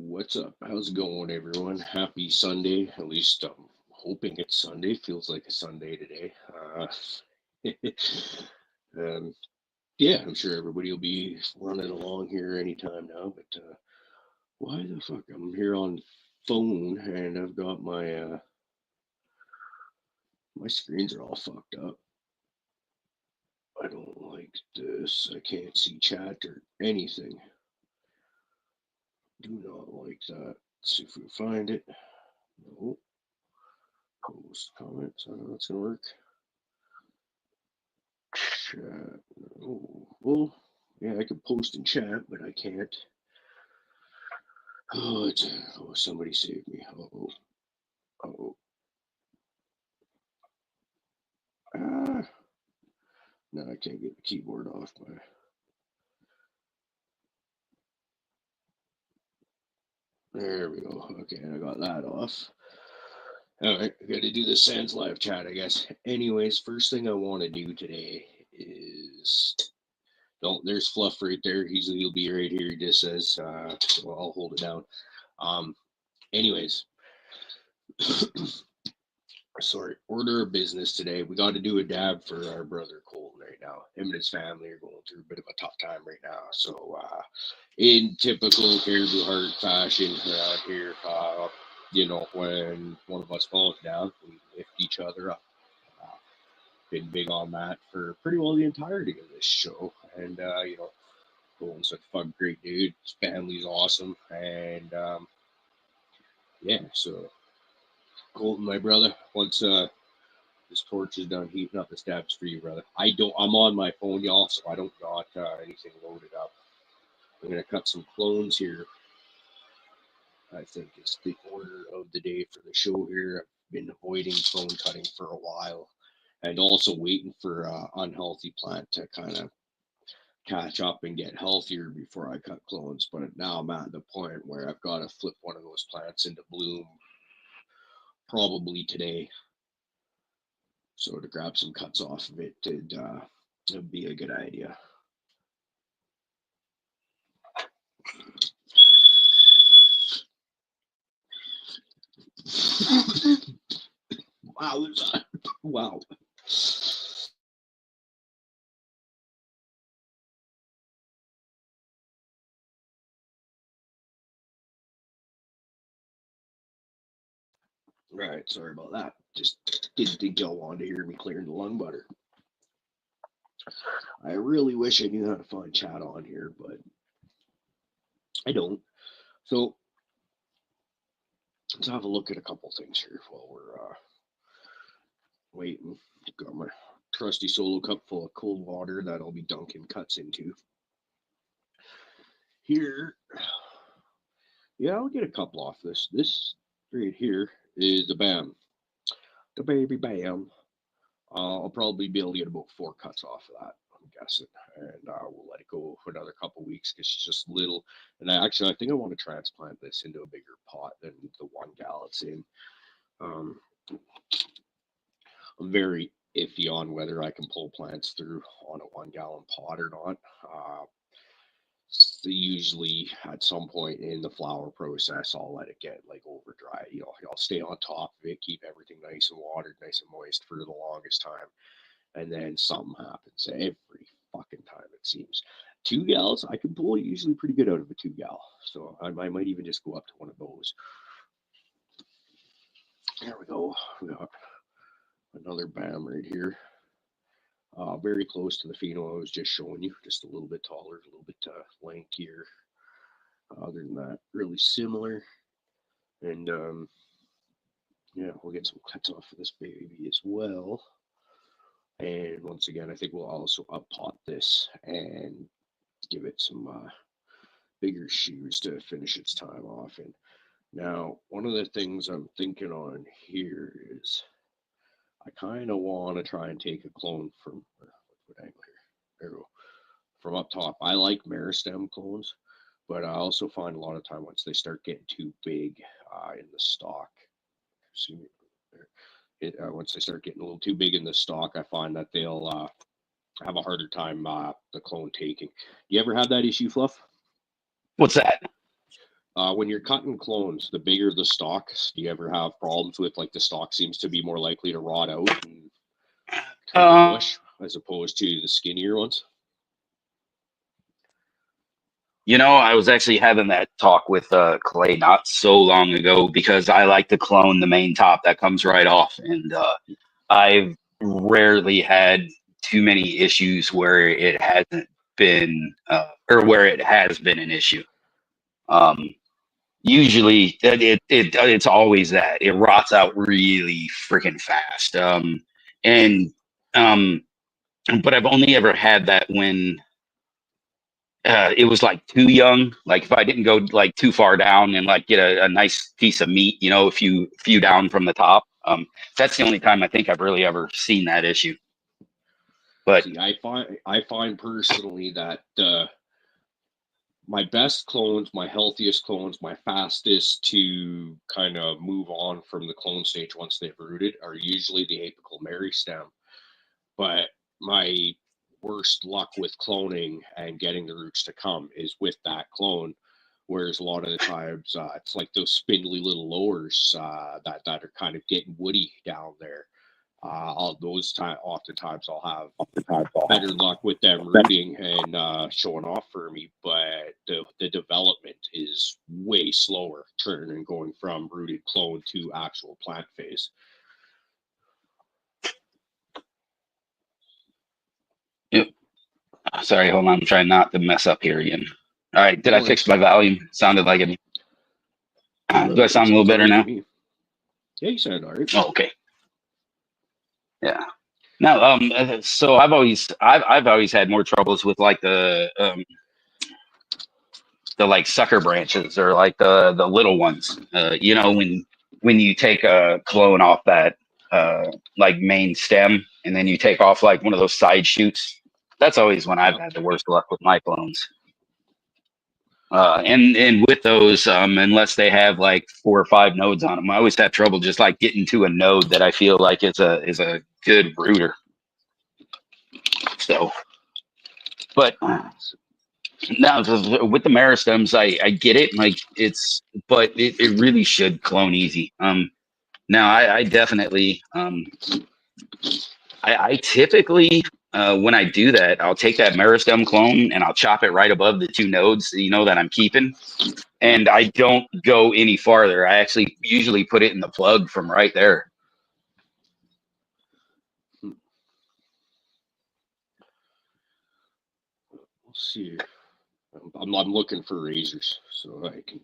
What's up? How's it going, everyone? Happy Sunday. At least I'm hoping it's Sunday. Feels like a Sunday today. um, yeah, I'm sure everybody will be running along here anytime now. But why the fuck? I'm here on phone and I've got my screens are all fucked up. I don't like this. I can't see chat or anything. Do not like that. Let's see if we can find it. No. Post comments. I don't know how it's gonna work. Chat. Oh, well, yeah, I can post in chat, but I can't. Oh, somebody saved me. Oh, oh, ah. No, I can't get the keyboard off my. There we go. Okay, I got that off. All right, I got to do the Sans live chat, I guess. Anyways, first thing I want to do today is. Don't. There's Fluff right there. He'll be right here. He just says. So I'll hold it down. Anyways, sorry, order of business today. We got to do a dab for our brother Colton right now. Him and his family are going through a bit of a tough time right now. So, in typical Cariboo Heart fashion around here, when one of us falls down, we lift each other up. Uh, been big on that for pretty well the entirety of this show. And, Colton's such a fucking great dude. His family's awesome. And, yeah, so Colton, my brother, once this torch is done heating up, this dab's for you, brother. I'm on my phone, y'all, so I don't got anything loaded up. I'm gonna cut some clones here. I think it's the order of the day for the show here. I've been avoiding clone cutting for a while, and also waiting for unhealthy plant to kind of catch up and get healthier before I cut clones. But now I'm at the point where I've got to flip one of those plants into bloom probably today. So to grab some cuts off of it would be a good idea. Wow, wow. Right, sorry about that. Just didn't think y'all wanted to hear me clearing the lung butter. I really wish I knew how to find chat on here, but I don't. So let's have a look at a couple things here while we're waiting. Got my trusty solo cup full of cold water that I'll be dunking cuts into. Here, yeah, I'll get a couple off this. This right here is the BAM, the baby BAM. I'll probably be able to get about 4 cuts off of that, I'm guessing, and we'll let it go for another couple weeks because she's just little. And I think I want to transplant this into a bigger pot than the 1 gal it's in. Um, I'm very iffy on whether I can pull plants through on a 1 gallon pot or not. Usually at some point in the flower process, I'll let it get like over dry. I'll stay on top of it, keep everything nice and watered, nice and moist for the longest time. And then something happens every fucking time, it seems. 2 gals, I can pull usually pretty good out of a 2 gal. So I might even just go up to one of those. There we go. We got another BAM right here. Very close to the pheno I was just showing you, just a little bit taller, a little bit lankier. Other than that, really similar. And yeah, we'll get some cuts off of this baby as well. And once again, I think we'll also up pot this and give it some bigger shears to finish its time off. And now, one of the things I'm thinking on here is I kind of want to try and take a clone from what angle here? There we go. From up top. I like meristem clones, but I also find a lot of time once they start getting too big in the stalk, once they start getting a little too big in the stalk, I find that they'll have a harder time the clone taking. You ever have that issue, Fluff? What's that? When you're cutting clones, the bigger the stalks, do you ever have problems with like the stalk seems to be more likely to rot out and turn to Um, mush as opposed to the skinnier ones? you know, I was actually having that talk with Clay not so long ago because I like to clone the main top that comes right off, and I've rarely had too many issues where it hasn't been or where it has been an issue. Um, Usually, it's always that it rots out really freaking fast. And um, but I've only ever had that when it was like too young. Like if I didn't go like too far down and like get a nice piece of meat, you know, a few down from the top. That's the only time I think I've really ever seen that issue. But See, I find personally that my best clones, my healthiest clones, my fastest to kind of move on from the clone stage once they've rooted are usually the apical meristem. But my worst luck with cloning and getting the roots to come is with that clone. Whereas a lot of the times it's like those spindly little lowers that are kind of getting woody down there. All those time, oftentimes I'll have better luck with them rooting and showing off for me, but the development is way slower turning going from rooted clone to actual plant phase. yeah, sorry, hold on, I'm trying not to mess up here again. All right, did No I fix worries. my volume? Sounded like it. Do I sound a little Sounds all better right to now? me. Yeah, you sound all right. Oh, okay. Yeah. Now, so I've always had more troubles with like the like sucker branches or like the little ones. You know, when you take a clone off that like main stem and then you take off like one of those side shoots. That's always when I've Yep. had the worst luck with my clones. And with those, unless they have like 4 or 5 nodes on them, I always have trouble just like getting to a node that I feel like is a good rooter. So, but now with the meristems, I get it. Like but it really should clone easy. Now I definitely, I typically, when I do that, I'll take that meristem clone and I'll chop it right above the 2 nodes, you know, that I'm keeping. Yep. And I don't go any farther. I actually usually put it in the plug from right there. We'll see. I'm looking for razors so I can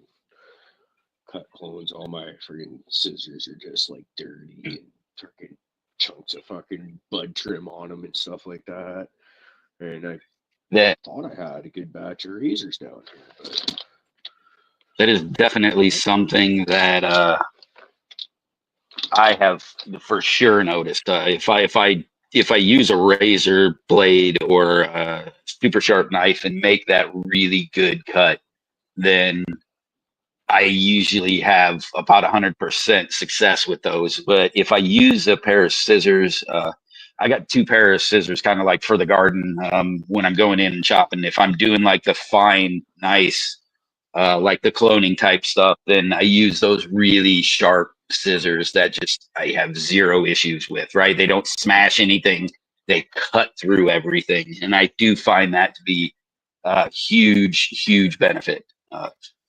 cut clones. All my freaking scissors are just like dirty and freaking chunks of fucking bud trim on them and stuff like that. And I That thought I had a good batch of razors down here, but that is definitely nope. something that I have for sure noticed. If I use a razor blade or a super sharp knife and make that really good cut, then I usually have about 100% success with those. But if I use a pair of scissors, I got 2 pair of scissors, kind of like for the garden when I'm going in and chopping. If I'm doing like the fine, nice, like the cloning type stuff, then I use those really sharp scissors that just I have zero issues with. Right? They don't smash anything. They cut through everything, and I do find that to be a huge, huge benefit.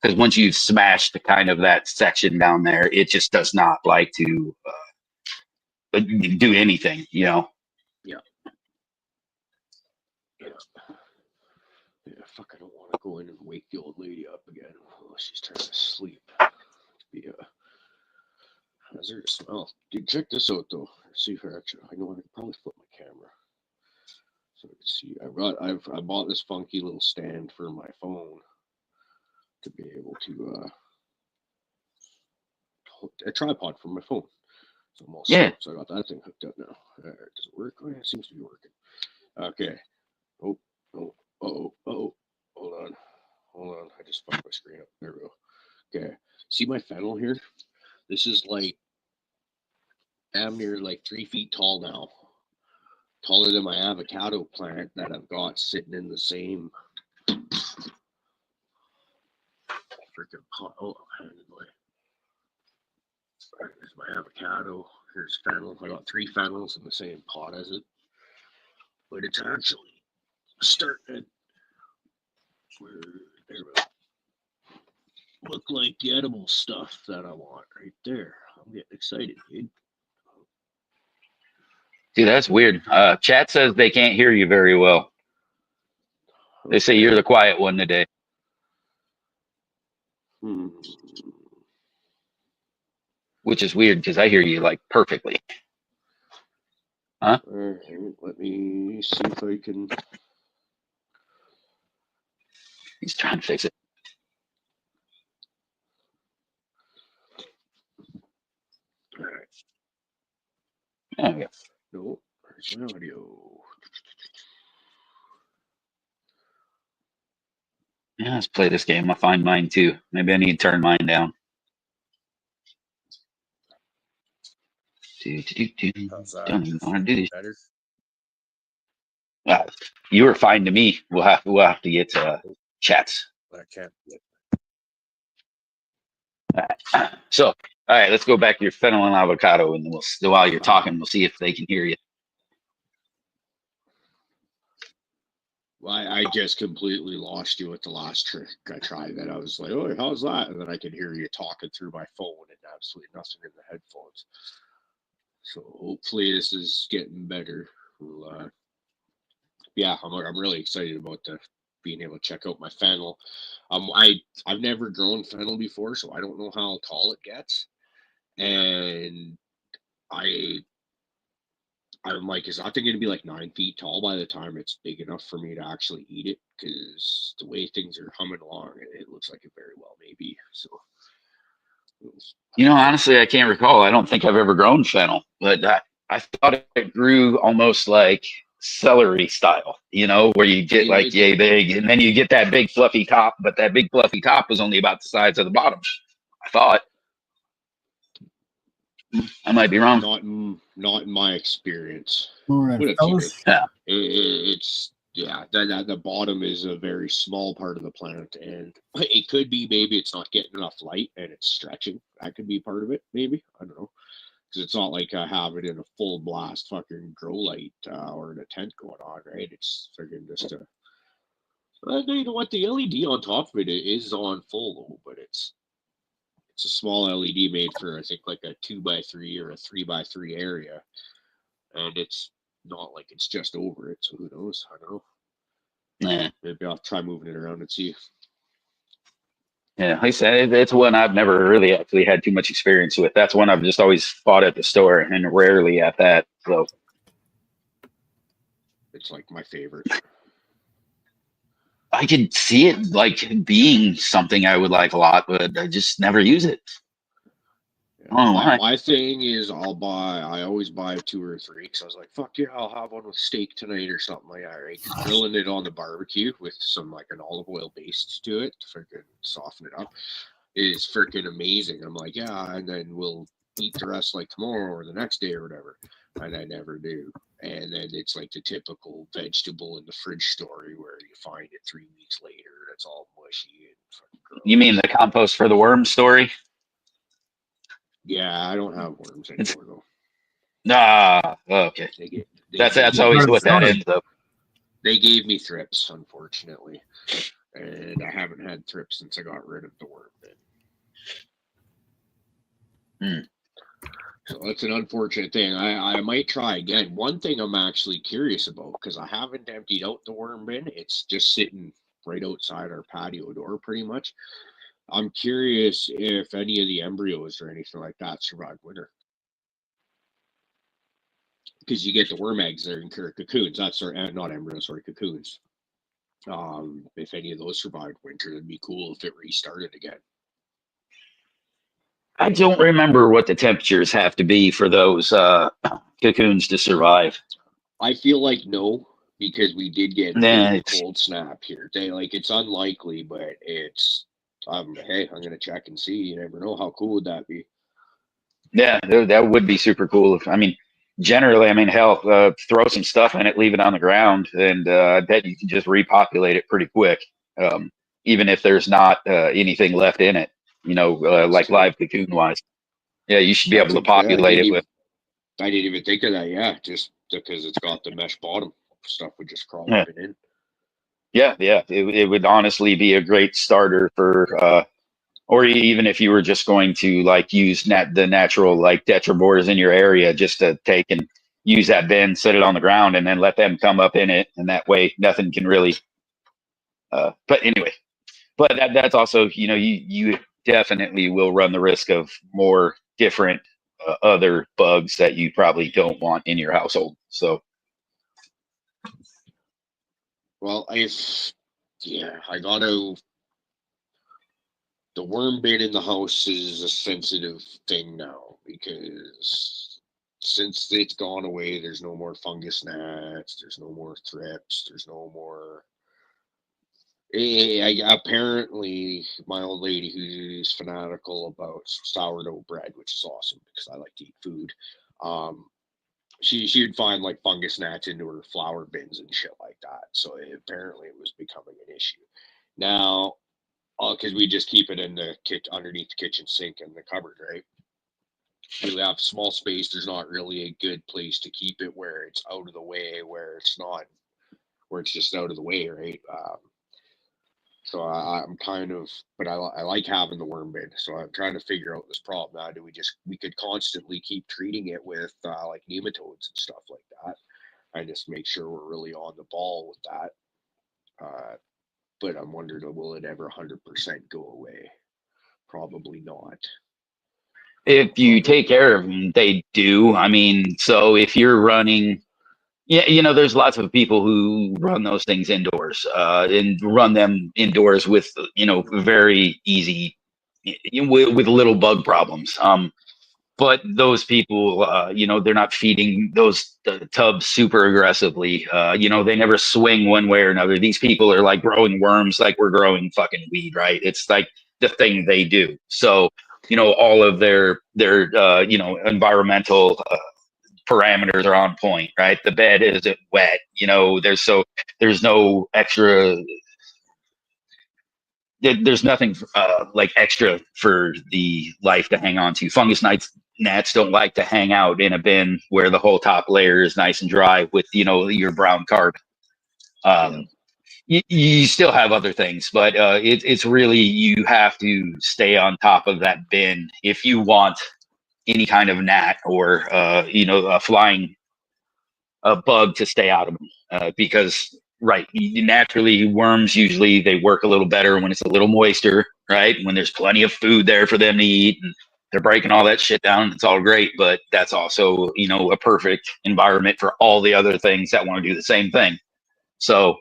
Because once you've smashed the kind of that section down there, it just does not like to do anything, you know. Yeah. Yeah. Yeah. Fuck, I don't want to go in and wake the old lady up again while she's trying to sleep. Be a hazardous smell. Dude, check this out though. See if I actually, I know I could probably flip my camera so I can see. I bought this funky little stand for my phone to be able to a tripod for my phone. So I'm all Yeah, set. So I got that thing hooked up now. Does it work? Oh yeah, it seems to be working. Okay. Oh, oh, oh, oh. Hold on. Hold on. I just fucked my screen up. There we go. Okay. See my fennel here? This is like damn near like 3 feet tall now. Taller than my avocado plant that I've got sitting in the same freaking pot. Oh, anyway. There's my avocado. Here's fennel. I got 3 fennels in the same pot as it. But it's actually starting to look like the edible stuff that I want right there. I'm getting excited, dude. Dude, that's weird. Chat says they can't hear you very well. They say you're the quiet one today. Which is weird because I hear you like perfectly. Huh? All right, let me see if I can. He's trying to fix it. All right. There we go. No, where's my audio? Yeah, let's play this game. I'll find mine too. Maybe I need to turn mine down. Don't even want to do this. Better? You were fine to me. We'll have to get chats. I can't. So, all right, let's go back to your fennel and avocado, and while you're talking, we'll see if they can hear you. Well, I just completely lost you with the last trick I tried. That I was like, "Oh, how's that?" And then I could hear you talking through my phone, and absolutely nothing in the headphones. So hopefully this is getting better. Yeah, I'm really excited about being able to check out my fennel. I've never grown fennel before, so I don't know how tall it gets. And I'm like, is that thing going to be like 9 feet tall by the time it's big enough for me to actually eat it? Because the way things are humming along, it looks like it very well may be. So, honestly, I can't recall. I don't think I've ever grown fennel, but I thought it grew almost like celery style, where you get like yay big, and then you get that big fluffy top, but that big fluffy top was only about the size of the bottom. I thought. I might be wrong. Not in my experience. Yeah. It's the bottom is a very small part of the plant, and it could be maybe it's not getting enough light and it's stretching. That could be part of it, maybe. I don't know, because it's not like I have it in a full blast fucking grow light or in a tent going on, right? It's freaking just a. You know what? The LED on top of it is on full, but it's a small LED made for, I think, like a 2x3 or a 3x3 area, and it's not like it's just over it. So who knows? I don't know. Yeah. Maybe I'll try moving it around and see. Yeah, like I said, it's one I've never really actually had too much experience with. That's one I've just always bought at the store and rarely at that. So it's like my favorite. I could see it like being something I would like a lot, but I just never use it. Yeah, my thing is I always buy 2 or 3 because I was like, fuck yeah, I'll have one with steak tonight or something like that, right? Grilling it on the barbecue with some like an olive oil base to it to freaking soften it up is freaking amazing. I'm like, yeah, and then we'll eat the rest like tomorrow or the next day or whatever. And I never do. And then it's like the typical vegetable in the fridge story where you find it 3 weeks later and it's all mushy and fucking gross. You mean the compost for the worm story? Yeah, I don't have worms anymore though. Okay. That's always what that ends up. They gave me thrips, unfortunately, and I haven't had thrips since I got rid of the worm bin. So that's an unfortunate thing. I might try again. One thing I'm actually curious about, because I haven't emptied out the worm bin, it's just sitting right outside our patio door pretty much. I'm curious if any of the embryos or anything like that survive winter. Because you get the worm eggs there in cocoons. That's not embryos, sorry, cocoons. If any of those survived winter, it'd be cool if it restarted again. I don't remember what the temperatures have to be for those cocoons to survive. I feel like no, because we did get a cold snap here. It's unlikely, but it's hey, I'm gonna check and see. You never know. How cool would that be? Yeah, that would be super cool. Generally, hell, throw some stuff in it, leave it on the ground, and I bet you can just repopulate it pretty quick. even if there's not anything left in it, That's like true. live cocoon wise. Yeah, you should be That's able to a good. populate it with. I didn't even think of that. Yeah, just because it's got the mesh bottom, stuff would just crawl Yeah, right in. yeah. It would honestly be a great starter for, or even if you were just going to like use the natural like detrivores in your area, just to take and use that bin, set it on the ground, and then let them come up in it, and that way nothing can really. But anyway, but that's also you definitely will run the risk of more different other bugs that you probably don't want in your household. So Well, I gotta. The worm bin in the house is a sensitive thing now because since it's gone away, there's no more fungus gnats, there's no more thrips, there's no more. Apparently, my old lady who's fanatical about sourdough bread, which is awesome because I like to eat food. Um, she'd find like fungus gnats into her flour bins and shit like that. So apparently, it was becoming an issue. Now, because we just keep it in the underneath the kitchen sink in the cupboard, right? We have small space. There's not really a good place to keep it where it's out of the way, where it's just out of the way, right? So I'm kind of, but I like having the worm bin. So I'm trying to figure out this problem now. We could constantly keep treating it with like nematodes and stuff like that. I just make sure we're really on the ball with that. But I'm wondering, will it ever 100% go away? Probably not. if you take care of them, they do. I mean, so if you're running, yeah, there's lots of people who run those things indoors, and run them indoors with, very easy, with little bug problems. But those people, they're not feeding those tubs super aggressively. They never swing one way or another. These people are like growing worms like we're growing fucking weed, right? It's like the thing they do. So, all of their environmental parameters are on point, right? The bed isn't wet. There's no extra. There's nothing like extra for the life to hang on to. Fungus gnats don't like to hang out in a bin where the whole top layer is nice and dry with your brown carb. Yeah. You still have other things, but it's really, you have to stay on top of that bin if you want any kind of gnat or a flying bug to stay out of them, because right, naturally worms usually they work a little better when it's a little moister, right, when there's plenty of food there for them to eat, and they're breaking all that shit down. It's all great, but that's also a perfect environment for all the other things that want to do the same thing. So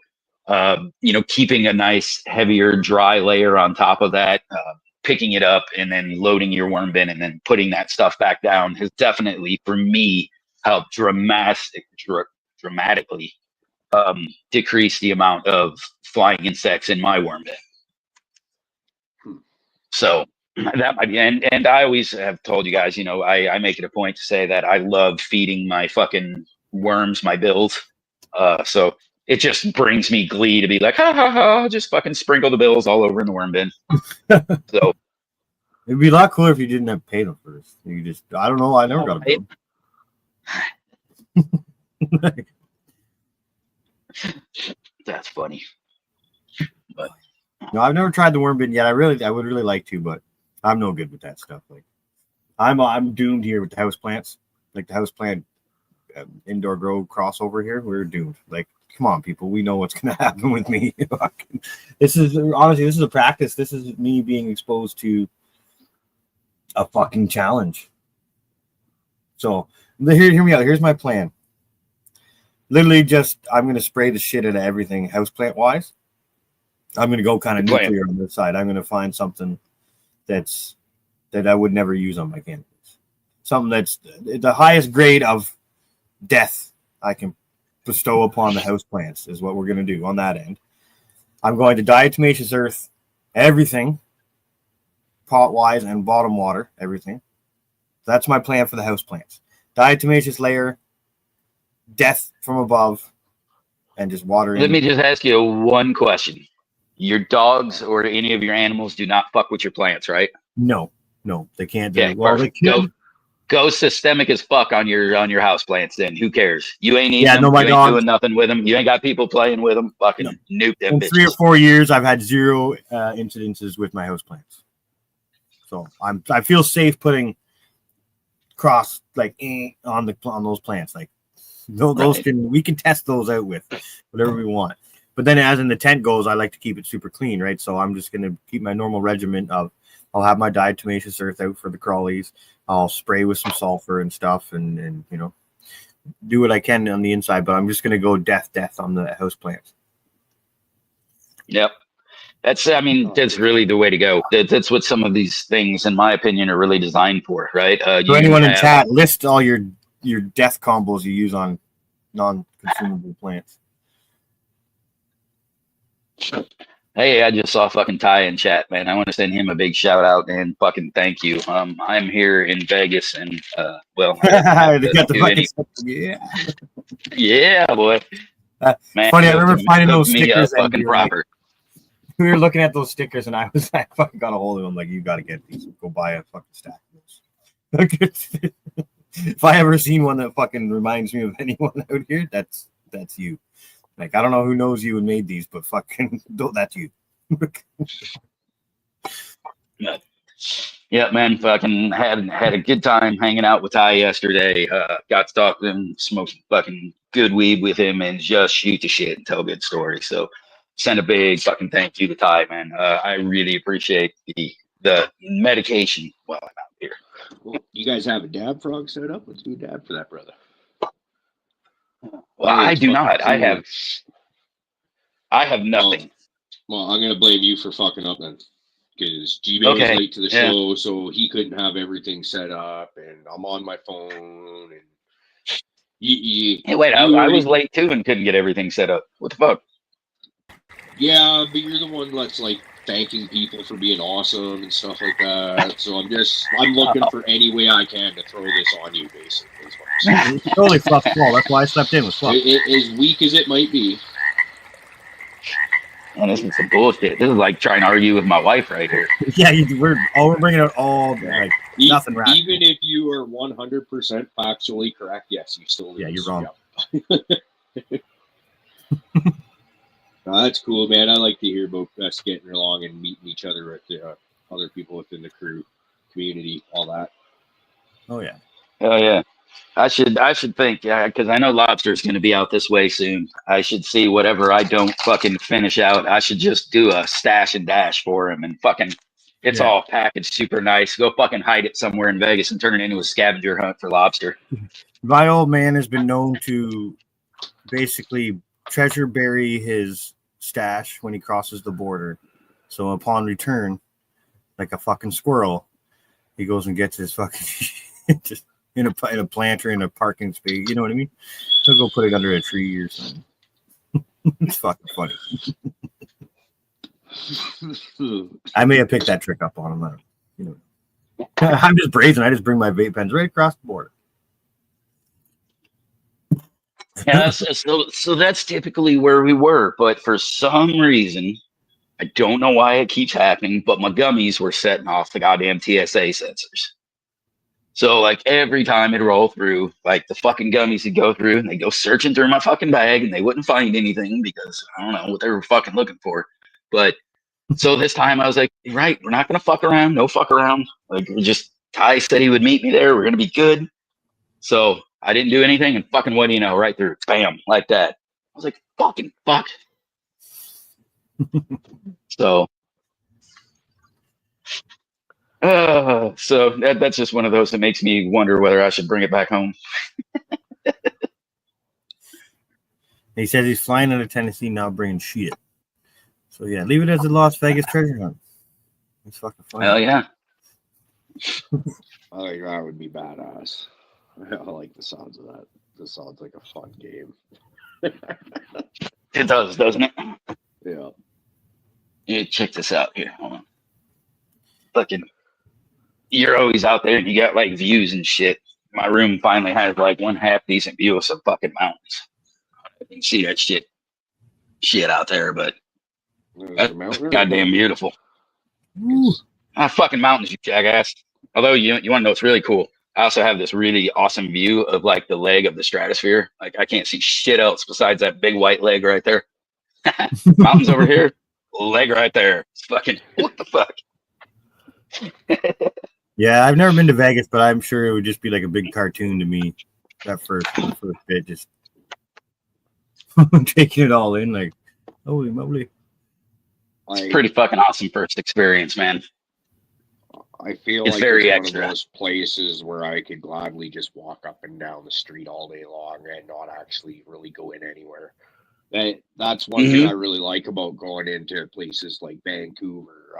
keeping a nice heavier dry layer on top of that, picking it up and then loading your worm bin and then putting that stuff back down has definitely, for me, helped dramatically decrease the amount of flying insects in my worm bin. So that might be, and I always have told you guys, I make it a point to say that I love feeding my fucking worms my bills. So it just brings me glee to be like, ha ha ha, just fucking sprinkle the bills all over in the worm bin. So it'd be a lot cooler if you didn't have to pay them first. You just, I don't know, I never got a bill. That's funny. But no, I've never tried the worm bin yet. I would really like to, but I'm no good with that stuff. Like, I'm doomed here with the house plants, like the house plant indoor grow crossover here. We're doomed. Like, come on, people, we know what's gonna happen with me. This is a practice. This is me being exposed to a fucking challenge. So hear me out. Here's my plan. Literally, I'm gonna spray the shit out of everything houseplant wise. I'm gonna go kind of nuclear on this side. I'm gonna find something that I would never use on my cannabis. Something that's the highest grade of death I can bestow upon the houseplants is what we're gonna do on that end. I'm going to diatomaceous earth everything, pot wise and bottom water, everything. That's my plan for the houseplants. Diatomaceous layer, death from above, and just water. Let me just ask you one question. Your dogs or any of your animals do not fuck with your plants, right? No, they can't do Okay, it. Well, they perfect. could. Go systemic as fuck on your house plants. Then who cares? You ain't eating Yeah, them. no, my You ain't dogs. doing nothing with them. You ain't got people playing with them. No. Fucking nuke them In 3 or bitches. 4 years, I've had 0 incidences with my houseplants. So I feel safe putting cross like on those plants. Like those we can test those out with whatever we want. But then as in the tent goes, I like to keep it super clean, right? So I'm just gonna keep my normal regimen of I'll have my diatomaceous earth out for the crawlies. I'll spray with some sulfur and stuff, and you know, do what I can on the inside. But I'm just gonna go death on the house plants. Yep. That's really the way to go. That's what some of these things, in my opinion, are really designed for, right? So anyone in chat, list all your death combos you use on non-consumable plants. Hey, I just saw fucking Ty in chat, man. I want to send him a big shout out and fucking thank you. I'm here in Vegas and they got the fucking yeah, boy. Man, funny, I remember finding those stickers and fucking proper. We were looking at those stickers and I fucking got a hold of them. Like, you got to get these. Go buy a fucking stack of those. If I ever seen one that fucking reminds me of anyone out here, that's you. Like, I don't know who knows you and made these, but fucking that's you. Yeah, man. Fucking had a good time hanging out with Ty yesterday. Got to talk to him, smoked fucking good weed with him, and just shoot the shit and tell good stories. So send a big fucking thank you to Ty, man. I really appreciate the medication while I'm out here. Well, you guys have a dab frog set up? Let's do a dab for that, brother. Well, I do not. I have nothing. Well, I'm gonna blame you for fucking up then, because G-Man was late to the show, so he couldn't have everything set up, and I'm on my phone. And hey, wait, I was late too and couldn't get everything set up. What the fuck? Yeah, but you're the one that's like thanking people for being awesome and stuff like that. So I'm looking for any way I can to throw this on you, basically. It's totally fluff ball. That's why I slept in with fluff. As weak as it might be. And this is some bullshit. This is like trying to argue with my wife right here. Yeah, we're bringing out all like nothing right. Even if you are 100% factually correct, yes, you still lose. Yeah, you're wrong. That's cool, man. I like to hear about us getting along and meeting each other with other people within the crew, community, all that. Oh yeah. Oh yeah. I should think, because I know Lobster's going to be out this way soon. I should see whatever I don't fucking finish out. I should just do a stash and dash for him and fucking it's all packaged super nice. Go fucking hide it somewhere in Vegas and turn it into a scavenger hunt for lobster. My old man has been known to basically treasure bury his stash when he crosses the border. So upon return, like a fucking squirrel, he goes and gets his fucking just in a planter in a parking space. You know what I mean? He'll go put it under a tree or something. It's fucking funny. I may have picked that trick up on him. You know, I'm just brazen. I just bring my vape pens right across the border. Yeah, so that's typically where we were, but for some reason, I don't know why it keeps happening, but my gummies were setting off the goddamn TSA sensors. So like every time it'd roll through, like the fucking gummies would go through and they'd go searching through my fucking bag and they wouldn't find anything because I don't know what they were fucking looking for. But so this time I was like, right, we're not going to fuck around. No fuck around. Like Ty said he would meet me there. We're going to be good. So I didn't do anything and fucking what do you know, right through, bam, like that. I was like, fucking fuck. So that's just one of those that makes me wonder whether I should bring it back home. He says he's flying out of Tennessee now, bringing shit. So yeah, leave it as a Las Vegas treasure hunt. It's fucking fun. Hell yeah! I think that would be badass. I like the sounds of that. This sounds like a fun game. It does, doesn't it? Yeah. Yeah, check this out here. Hold on. Fucking, you're always out there and you got like views and shit. My room finally has like one half decent view of some fucking mountains. I can see that shit out there, but That's goddamn beautiful. Ooh. Fucking mountains, you jackass. Although you want to know what's really cool? I also have this really awesome view of like the leg of the stratosphere. Like I can't see shit else besides that big white leg right there. Mountains over here, leg right there. It's fucking what the fuck? Yeah, I've never been to Vegas, but I'm sure it would just be like a big cartoon to me. That first bit, just taking it all in, like holy moly. It's pretty fucking awesome first experience, man. I feel it's like very it's extra. One of those places where I could gladly just walk up and down the street all day long and not actually really go in anywhere. That's one thing I really like about going into places like Vancouver,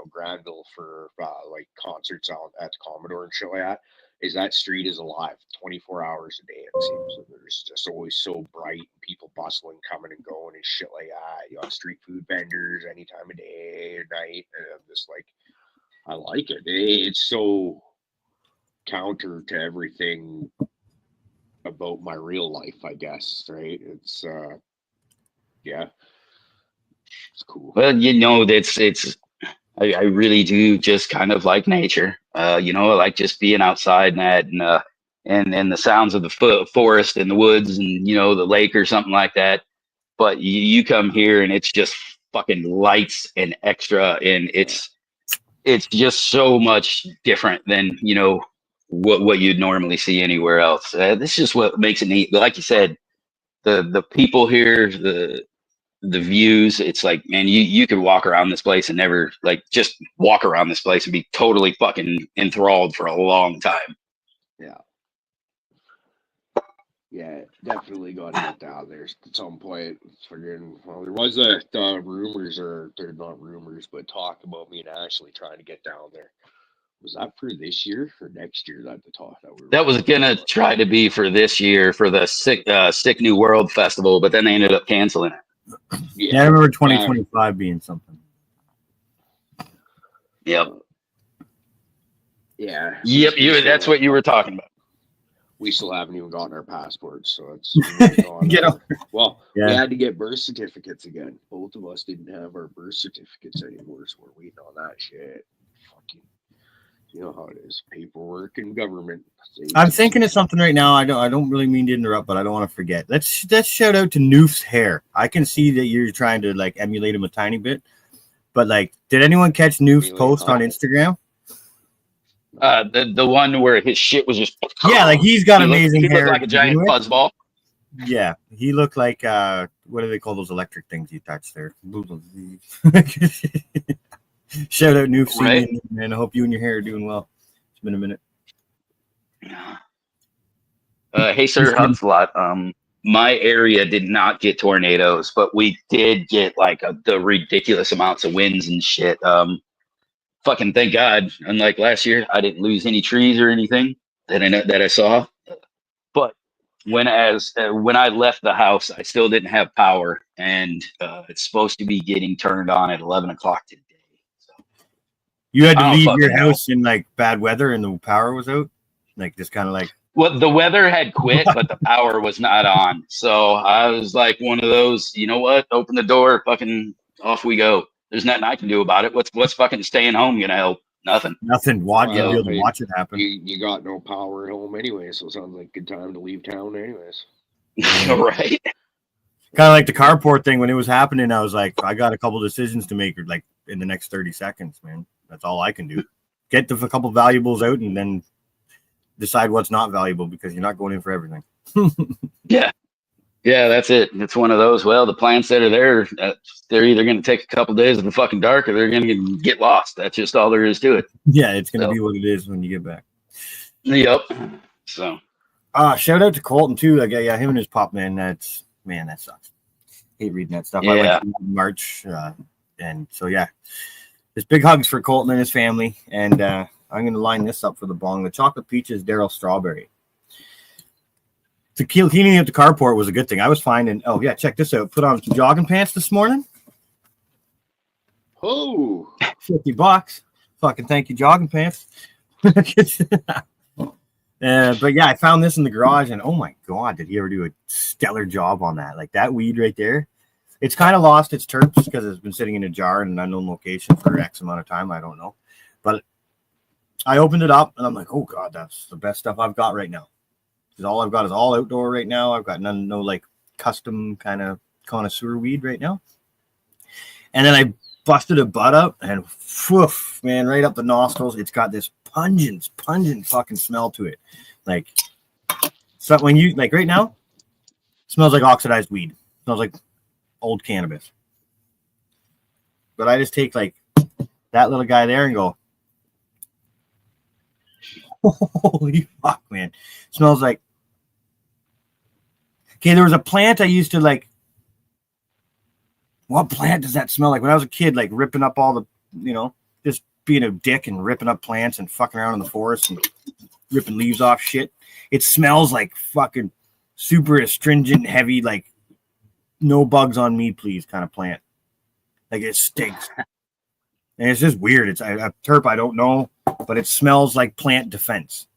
Granville for like concerts out at the Commodore and shit like that. Is that street is alive 24 hours a day, it seems. And there's just always so bright, people bustling, coming and going and shit like that. You know, street food vendors any time of day or night. And I'm just like, I like it. It's so counter to everything about my real life, I guess, right? It's yeah. It's cool. Well, I really do just kind of like nature. I like just being outside and that and the sounds of the forest and the woods and the lake or something like that. But you come here and it's just fucking lights and extra, and it's just so much different than what you'd normally see anywhere else. This is just what makes it neat. Like you said, the people here, the views, it's like, man, you could walk around this place and never just walk around this place and be totally fucking enthralled for a long time. Yeah, definitely got to get down there at some point. There was rumors, or they're not rumors, but talk about me and Ashley trying to get down there. Was that for this year or next year? That was gonna try to be for this year for the Sick New World Festival, but then they ended up canceling it. Yeah, I remember 2025 being something. Yep. Yeah. Yep. That's what you were talking about. We still haven't even gotten our passports, so it's well, we had to get birth certificates again. Both of us didn't have our birth certificates anymore, so we're waiting on that shit. Fucking, you know how it is, paperwork and government. I'm thinking of something right now. I don't really mean to interrupt, but I don't want to forget. Let's shout out to Noof's hair. I can see that you're trying to emulate him a tiny bit, but did anyone catch Noof's post on Instagram? The one where his shit was just he's got amazing hair. He looked like a giant fuzzball. Yeah, he looked like what do they call those electric things you touch there? Shout out Noof, right? Man, I hope you and your hair are doing well. It's been a minute. Hey, Sir Hubslot. My area did not get tornadoes, but we did get the ridiculous amounts of winds and shit. Fucking thank God. Unlike last year, I didn't lose any trees or anything that I saw. But when I left the house, I still didn't have power, and it's supposed to be getting turned on at 11 o'clock today. So you had to leave your house in bad weather, and the power was out. Just kind of well, the weather had quit, but the power was not on. So I was like one of those. You know what? Open the door, fucking off we go. There's nothing I can do about it. What's fucking staying home gonna help? Nothing. Nothing. You'll be able to watch it happen. You got no power at home anyway, so it sounds like a good time to leave town anyways. Right. Kind of like the carport thing when it was happening. I was like, I got a couple decisions to make in the next 30 seconds, man. That's all I can do. Get a couple valuables out and then decide what's not valuable because you're not going in for everything. Yeah, that's it. It's one of those. Well, the plants that are there, they're either going to take a couple days in the fucking dark or they're going to get lost. That's just all there is to it. Yeah, it's going to be what it is when you get back. Yep. So. Shout out to Colton too. Him and his pop, man. That sucks. Hate reading that stuff. Yeah. I went in March, and so just big hugs for Colton and his family. And I'm going to line this up for the bong. The chocolate peaches, Daryl strawberry. The cleaning up the carport was a good thing. I was finding. Oh yeah, check this out. Put on some jogging pants this morning. Oh, $50. Fucking thank you, jogging pants. But yeah, I found this in the garage, and oh my god, did he ever do a stellar job on that? That weed right there. It's kind of lost its terps because it's been sitting in a jar in an unknown location for X amount of time. I don't know. But I opened it up and I'm like, oh God, that's the best stuff I've got right now. Because all I've got is all outdoor right now. I've got no like custom kind of connoisseur weed right now. And then I busted a bud up and woof, man, right up the nostrils. It's got this pungent fucking smell to it. Like, so when you, like right now, it smells like oxidized weed. It smells like old cannabis. But I just take like that little guy there and go, holy fuck, man. It smells like, okay, there was a plant I used to like. What plant does that smell like? When I was a kid, like ripping up all the, just being a dick and ripping up plants and fucking around in the forest and ripping leaves off shit. It smells like fucking super astringent, heavy, like no bugs on me, please kind of plant. Like it stinks. And it's just weird. It's a terp I don't know, but it smells like plant defense.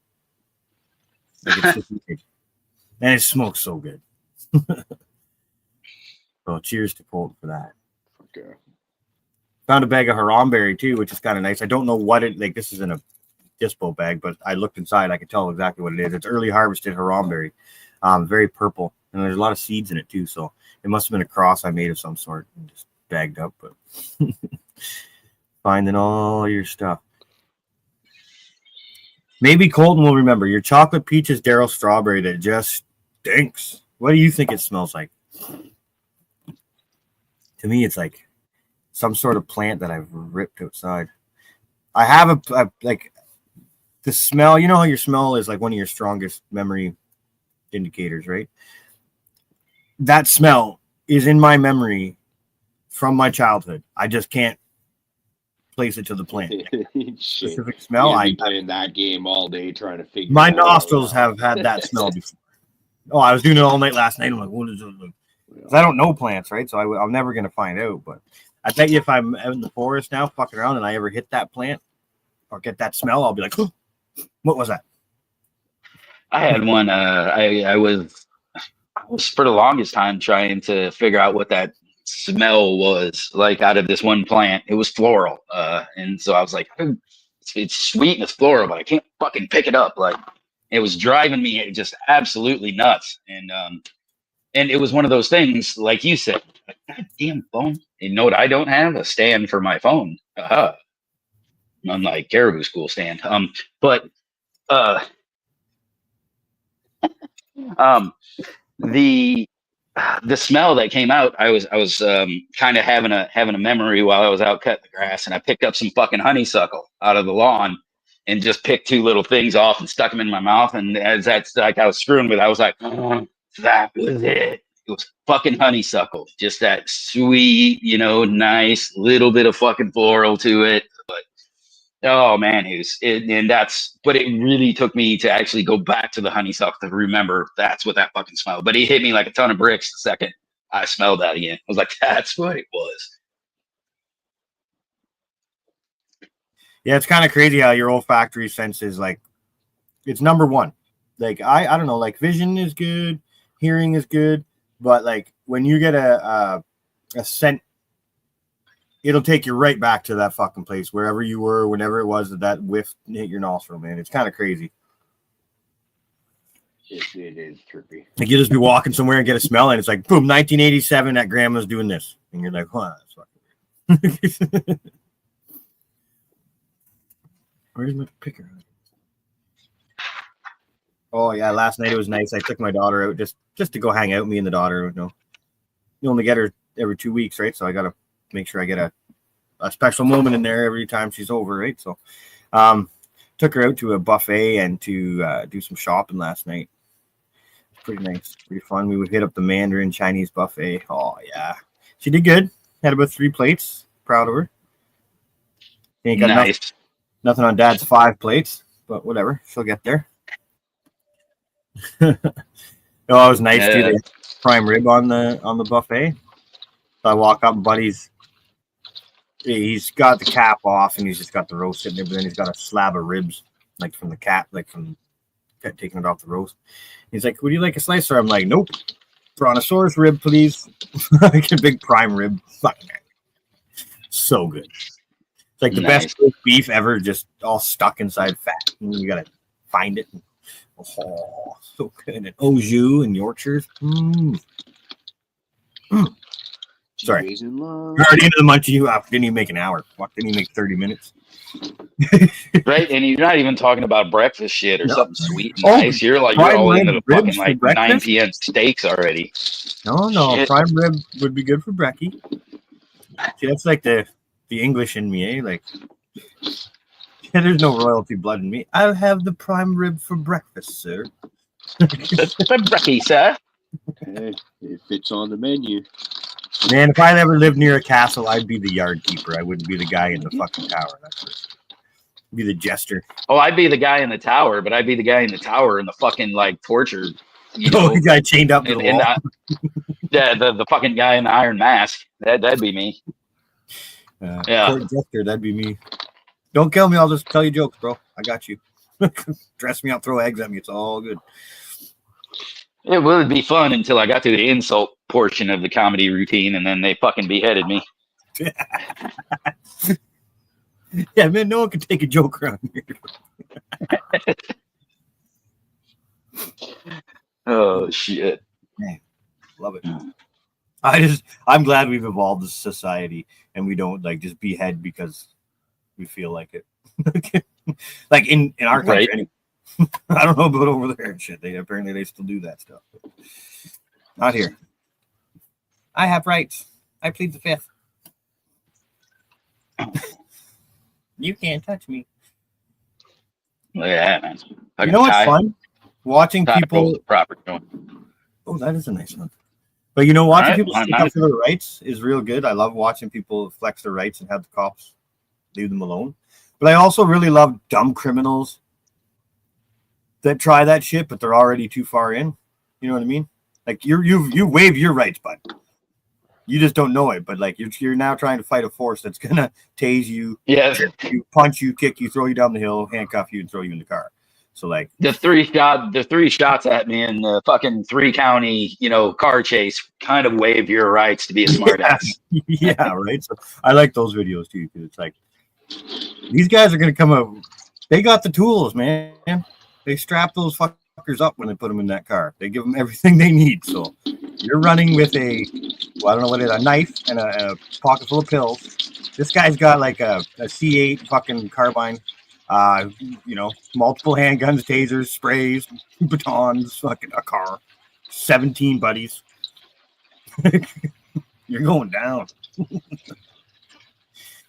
Like it's just weird. And it smokes so good. So cheers to Colton for that. Okay. Found a bag of haramberry too, which is kind of nice. I don't know what it like. This is in a dispo bag, but I looked inside. I could tell exactly what it is. It's early harvested haramberry, very purple, and there's a lot of seeds in it too. So it must have been a cross I made of some sort and just bagged up. But finding all your stuff. Maybe Colton will remember your chocolate peaches Darryl strawberry that just stinks. What do you think it smells like? To me, it's like some sort of plant that I've ripped outside. I have a like the smell. You know how your smell is like one of your strongest memory indicators, right? That smell is in my memory from my childhood. I just can't place it to the plant. Specific smell. I've been playing that game all day trying to figure. My nostrils have had that smell before. Oh, I was doing it all night last night. I'm like, what is it? Because I don't know plants, right? So I'm never going to find out. But I bet you if I'm out in the forest now fucking around and I ever hit that plant or get that smell, I'll be like, oh, what was that? I had one. I was for the longest time trying to figure out what that smell was like out of this one plant. It was floral. And so I was like, it's sweet and it's floral, but I can't fucking pick it up. Like it was driving me just absolutely nuts. And it was one of those things, like you said, like, goddamn phone. You know what I don't have? A stand for my phone. Unlike Cariboo school stand. But the smell that came out, I was kind of having a memory while I was out cutting the grass, and I picked up some fucking honeysuckle out of the lawn and just picked two little things off and stuck them in my mouth. And as that's like I was screwing with, I was like, that was it. It was fucking honeysuckle. Just that sweet, nice little bit of fucking floral to it. But oh man, but it really took me to actually go back to the honeysuckle to remember that's what that fucking smelled. But it hit me like a ton of bricks the second I smelled that again. I was like, that's what it was. Yeah, it's kind of crazy how your olfactory sense is like, it's number one. Like, I don't know, like vision is good, hearing is good, but like when you get a scent, it'll take you right back to that fucking place, wherever you were, whenever it was that whiff hit your nostril, man. It's kind of crazy. It is trippy. Like you just be walking somewhere and get a smell, and it's like, boom, 1987, that grandma's doing this. And you're like, huh, that's fucking weird. Where's my picker? Oh yeah, last night it was nice. I took my daughter out just to go hang out. Me and the daughter, you only get her every 2 weeks, right? So I gotta make sure I get a special moment in there every time she's over, right? So, took her out to a buffet and to do some shopping last night. Pretty nice, pretty fun. We would hit up the Mandarin Chinese buffet. Oh yeah, she did good. Had about 3 plates. Proud of her. Ain't got Nice. nothing on Dad's 5 plates, but whatever. She'll get there. Oh, it was nice too. They had prime rib on the buffet. So I walk up, and Buddy's he's got the cap off and he's just got the roast sitting there, but then he's got a slab of ribs like from the cap, like from taking it off the roast. He's like, "Would you like a slice?" Or I'm like, "Nope." Brontosaurus rib, please. Like a big prime rib. Fuck man. So good. It's like the best beef ever, just all stuck inside fat. And you gotta find it. Oh, so good. And au jus and Yorkshires. Sorry. Already into the munchie. You didn't even make an hour. Fuck, didn't even make 30 minutes. Right, and you're not even talking about breakfast shit or something sweet and nice. You're all into the fucking like 9 p.m. steaks already. No, shit. Prime rib would be good for brekkie. See, that's like the English in me, eh? Like, there's no royalty blood in me. I'll have the prime rib for breakfast, sir. The brekkie, sir. Hey, if it's on the menu. Man, if I ever lived near a castle, I'd be the yard keeper. I wouldn't be the guy in the fucking tower. I'd be the jester. Oh, I'd be the guy in the tower, but I'd be the guy in the tower in the fucking like torture. The guy chained up to the wall. The fucking guy in the iron mask. That'd be me. Court jester, that'd be me. Don't kill me. I'll just tell you jokes, bro. I got you. Dress me up, throw eggs at me. It's all good. It would be fun until I got to the insult portion of the comedy routine, and then they fucking beheaded me. Yeah, man, no one can take a joke around here. Oh, shit. Man, love it. I'm glad we've evolved as a society, and we don't like just behead because we feel like it. Like in our country, right? Anyway. I don't know about over there and shit. Apparently they still do that stuff. Not here. I have rights. I plead the fifth. You can't touch me. Yeah, man. You know what's fun? Watching people. Oh, that is a nice one. But you know, watching people stick up for their rights is real good. I love watching people flex their rights and have the cops leave them alone. But I also really love dumb criminals that try that shit, but they're already too far in. You know what I mean? Like you waive your rights, bud. You just don't know it, but like you're now trying to fight a force that's gonna tase you, you punch you, kick you, throw you down the hill, handcuff you, and throw you in the car. So like the three shots at me in the fucking 3-county, car chase kind of waive your rights to be a smart ass. Yeah, right. So I like those videos too, because it's like these guys are gonna come up. They got the tools, man. They strap those fuckers up when they put them in that car. They give them everything they need. So you're running with a knife and a pocket full of pills. This guy's got like a C8 fucking carbine, multiple handguns, tasers, sprays, batons, fucking a car, 17 buddies. You're going down.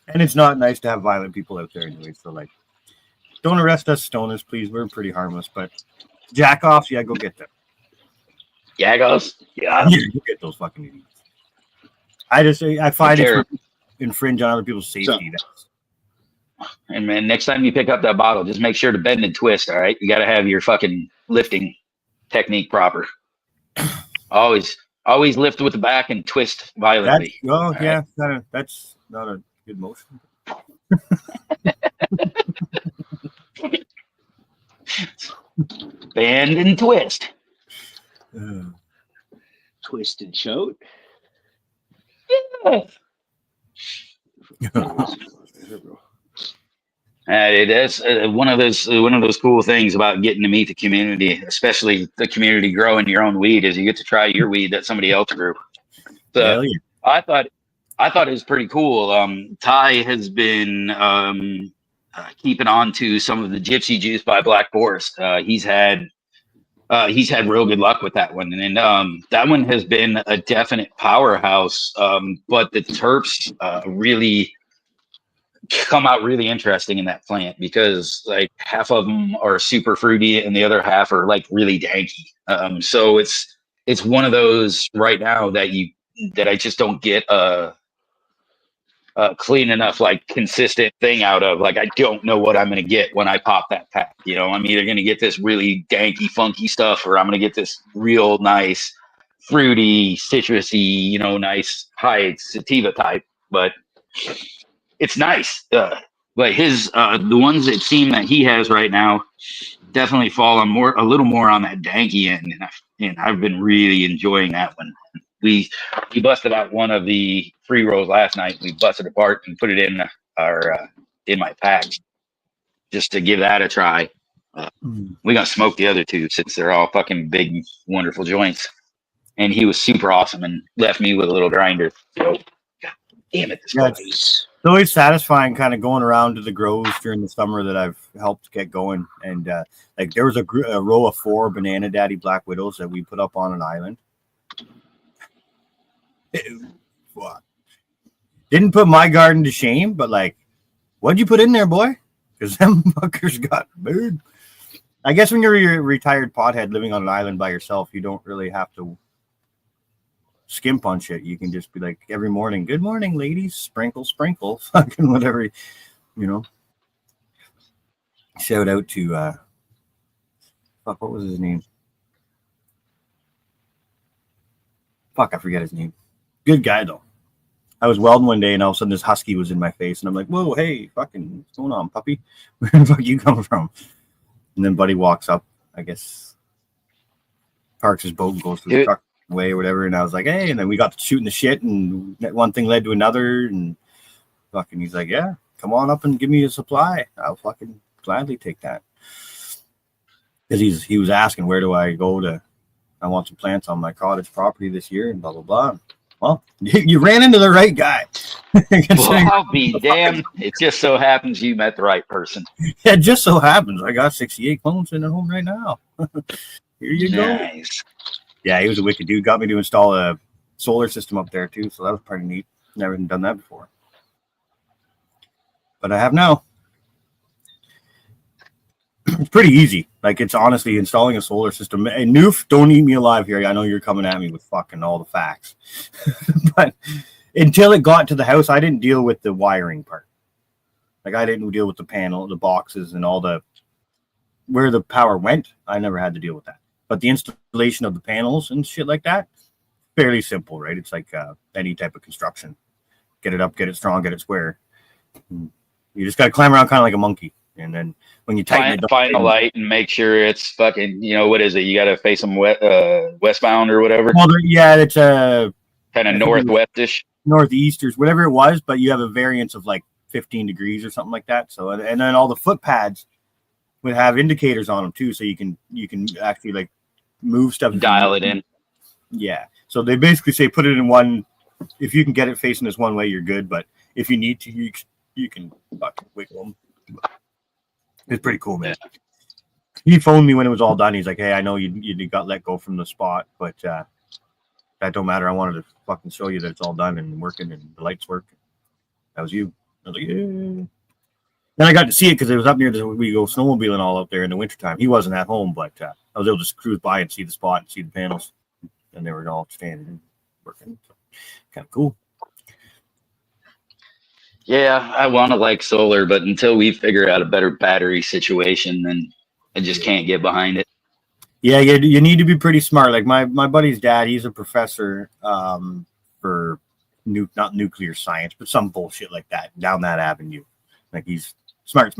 And it's not nice to have violent people out there anyway. So like, don't arrest us stoners, please. We're pretty harmless, but jack-offs, yeah, go get them. Jack-offs? Yeah. Go get those fucking idiots. I find it infringe on other people's safety. And man, next time you pick up that bottle, just make sure to bend and twist, all right? You got to have your fucking lifting technique proper. Always lift with the back and twist violently. That's not a good motion. Bend and twist. Twist and shout. Yeah. It is one of those cool things about getting to meet the community, especially the community growing your own weed, is you get to try your weed that somebody else grew. So yeah. I thought it was pretty cool. Ty has been keeping on to some of the Gypsy Juice by Black Forest. He's had real good luck with that one, and that one has been a definite powerhouse. But the terps really come out really interesting in that plant, because like half of them are super fruity and the other half are like really danky. So it's one of those right now that I just don't get a clean enough, like consistent thing out of. Like, I don't know what I'm going to get when I pop that pack. I'm either going to get this really danky, funky stuff, or I'm going to get this real nice, fruity, citrusy, nice high sativa type. But it's nice. But his the ones that seem that he has right now definitely fall on a little more on that danky end. And and I've been really enjoying that one. We busted out one of the free rolls last night. We busted apart and put it in our in my pack just to give that a try. We're gonna smoke the other two since they're all fucking big, wonderful joints. And he was super awesome and left me with a little grinder. So, God damn it, this Yeah, place. it's always satisfying kind of going around to the groves during the summer that I've helped get going. And like there was a row of 4 Banana Daddy Black Widows that we put up on an island. Didn't put my garden to shame, but like, what'd you put in there, boy? Because them fuckers got big. I guess when you're a retired pothead living on an island by yourself, you don't really have to skimp on shit. You can just be like every morning, good morning, ladies, sprinkle, sprinkle, fucking whatever, you know. Shout out to fuck, what was his name? Fuck, I forget his name. Good guy though. I was welding one day and all of a sudden this husky was in my face and I'm like, whoa, hey, fucking, what's going on, puppy? Where the fuck you come from? And then Buddy walks up, I guess, parks his boat and goes to the truck way or whatever. And I was like, hey, and then we got to shooting the shit and one thing led to another. And fucking, he's like, yeah, come on up and give me a supply. I'll fucking gladly take that. Because he was asking, where do I go to, I want some plants on my cottage property this year and blah, blah, blah. Well, you ran into the right guy. Well, I'll be damned. It just so happens you met the right person. It just so happens. I got 68 clones in at home right now. Here you Nice. go. Yeah, he was a wicked dude. Got me to install a solar system up there too, so that was pretty neat. Never done that before. But I have now. It's pretty easy. Like, it's honestly installing a solar system. And Noof, don't eat me alive here. I know you're coming at me with fucking all the facts. But until it got to the house, I didn't deal with the wiring part. Like, I didn't deal with the panel, the boxes, and all the where the power went. I never had to deal with that. But the installation of the panels and shit like that, fairly simple, right? It's like any type of construction. Get it up, get it strong, get it square. You just got to climb around kind of like a monkey. And then when you tighten it, find a light and make sure it's fucking, what is it? You got to face them westbound or whatever. Well, yeah, it's a kind of northwestish, northeasters, whatever it was. But you have a variance of like 15 degrees or something like that. So, and then all the foot pads would have indicators on them too, so you can actually like move stuff, dial it in. Yeah. So they basically say put it in one. If you can get it facing this one way, you're good. But if you need to, you can fucking wiggle them. It's pretty cool, man. Yeah. He phoned me when it was all done. He's like, hey, I know you got let go from the spot, but that don't matter. I wanted to fucking show you that it's all done and working and the lights work. That was you. I was like, yeah. Then I got to see it because it was up near we go snowmobiling all up there in the wintertime. He wasn't at home, but I was able to cruise by and see the spot and see the panels. And they were all standing and working. So, kind of cool. Yeah, I want to like solar, but until we figure out a better battery situation, then I just can't get behind it. Yeah, you need to be pretty smart. Like my buddy's dad, he's a professor for not nuclear science, but some bullshit like that down that avenue. Like he's smart.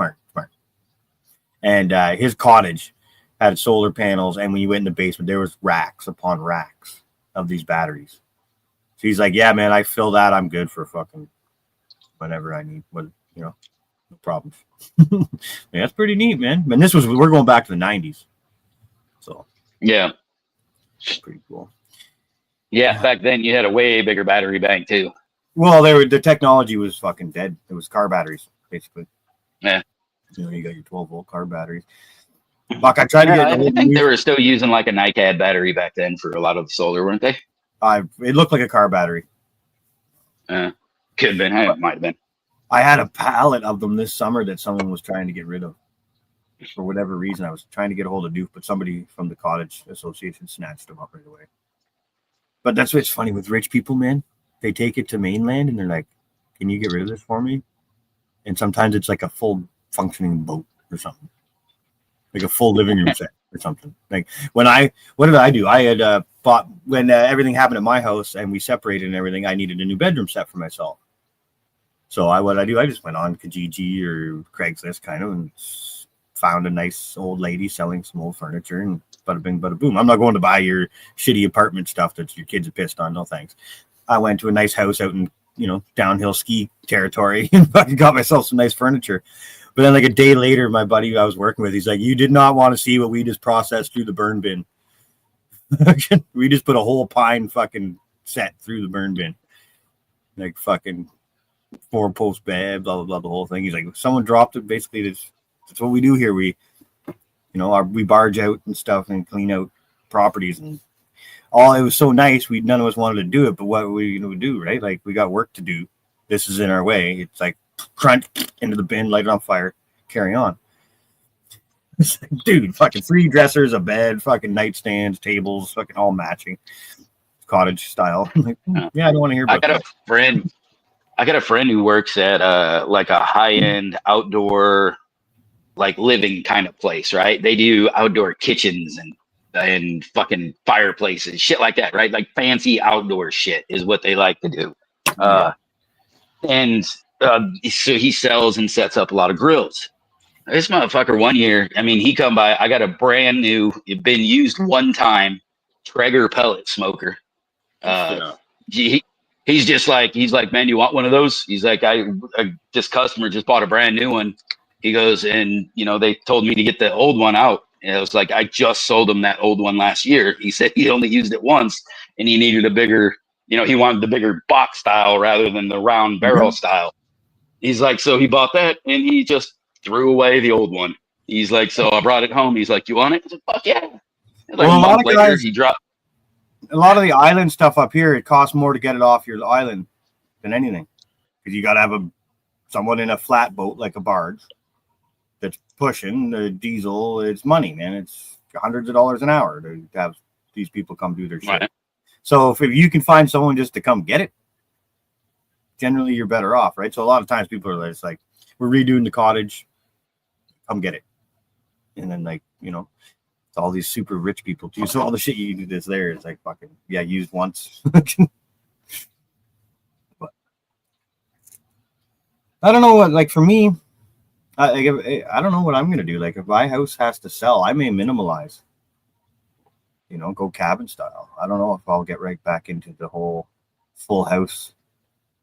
And his cottage had solar panels, and when you went in the basement, there was racks upon racks of these batteries. So he's like, yeah, man, I fill that. I'm good for fucking whenever I need, no problems. Yeah, that's pretty neat, man. And we're going back to the 90s. So yeah, pretty cool. Yeah, back then you had a way bigger battery bank too. Well, the technology was fucking dead. It was car batteries, basically. Yeah. You got your 12-volt car batteries. Fuck, I tried to get. I think they were still using like a NiCad battery back then for a lot of the solar, weren't they? It looked like a car battery. Could have been. It might have been. I had a pallet of them this summer that someone was trying to get rid of. For whatever reason, I was trying to get a hold of Duke, but somebody from the cottage association snatched them up right away. But that's what's funny with rich people, man. They take it to mainland and they're like, can you get rid of this for me? And sometimes it's like a full functioning boat or something. Like a full living room set or something. Like what did I do? I had bought, when everything happened at my house and we separated and everything, I needed a new bedroom set for myself. So I just went on Kijiji or Craigslist kind of and found a nice old lady selling some old furniture, and bada bing, bada boom. I'm not going to buy your shitty apartment stuff that your kids are pissed on. No thanks. I went to a nice house out in, downhill ski territory and fucking got myself some nice furniture. But then like a day later, my buddy I was working with, he's like, you did not want to see what we just processed through the burn bin. We just put a whole pine fucking set through the burn bin. Like fucking 4-post bed, blah, blah, blah, the whole thing. He's like, someone dropped it. Basically, that's what we do here. We barge out and stuff and clean out properties, and it was so nice. None of us wanted to do it, but what we do, right? Like, we got work to do. This is in our way. It's like crunch into the bin, light it on fire, carry on. It's like, dude, fucking 3 dressers, a bed, fucking nightstands, tables, fucking all matching, cottage style. Like, yeah, I don't want to hear about that. I got a friend who works at like a high-end outdoor like living kind of place, right? They do outdoor kitchens and fucking fireplaces, shit like that, right? Like fancy outdoor shit is what they like to do. So he sells and sets up a lot of grills. This motherfucker one year, I mean, he come by, I got a brand new, been used one time, Traeger pellet smoker. He's like, man, you want one of those? He's like, this customer just bought a brand new one. He goes, and they told me to get the old one out. And it was like, I just sold him that old one last year. He said he only used it once and he needed a bigger, he wanted the bigger box style rather than the round barrel style. He's like, so he bought that and he just threw away the old one. He's like, so I brought it home. He's like, you want it? I said, fuck yeah. Like well, a month later, he dropped. A lot of the island stuff up here, it costs more to get it off your island than anything, because you got to have someone in a flatboat like a barge that's pushing the diesel. It's money, man. It's hundreds of dollars an hour to have these people come do their shit. Right. So if you can find someone just to come get it, generally you're better off, right? So a lot of times people are just like, we're redoing the cottage, come get it. And then all these super rich people too. So all the shit you do that's there is like fucking, yeah, used once. But I don't know what, like for me, I don't know what I'm going to do. Like if my house has to sell, I may minimalize, go cabin style. I don't know if I'll get right back into the whole full house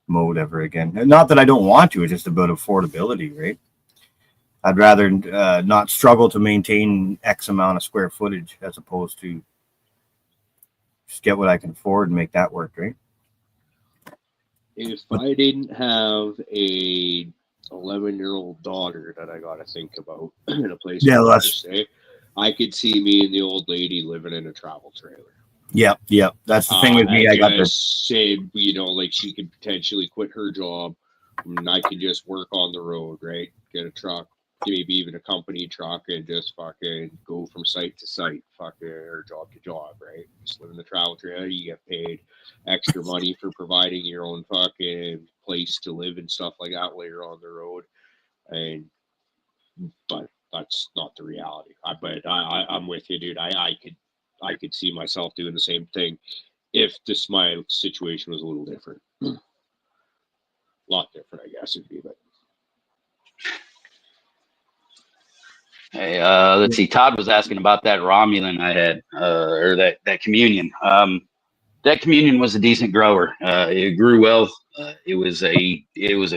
mode ever again. Not that I don't want to, it's just about affordability, right? I'd rather not struggle to maintain X amount of square footage as opposed to just get what I can afford and make that work, right? If I didn't have a 11-year-old daughter that I got to think about in a place to stay, I could see me and the old lady living in a travel trailer. Yep. That's the thing with me. I got to say, like she could potentially quit her job and I could just work on the road, right? Get a truck, maybe even a company truck, and just fucking go from site to site, or job to job, right? Just live in the travel trailer. You get paid extra money for providing your own fucking place to live and stuff like that while you're on the road. But that's not the reality. I'm with you, dude. I could see myself doing the same thing if my situation was a little different. A lot different, I guess it'd be, but. Hey, let's see. Todd was asking about that Romulan I had, or that communion. That communion was a decent grower. It grew well. It was a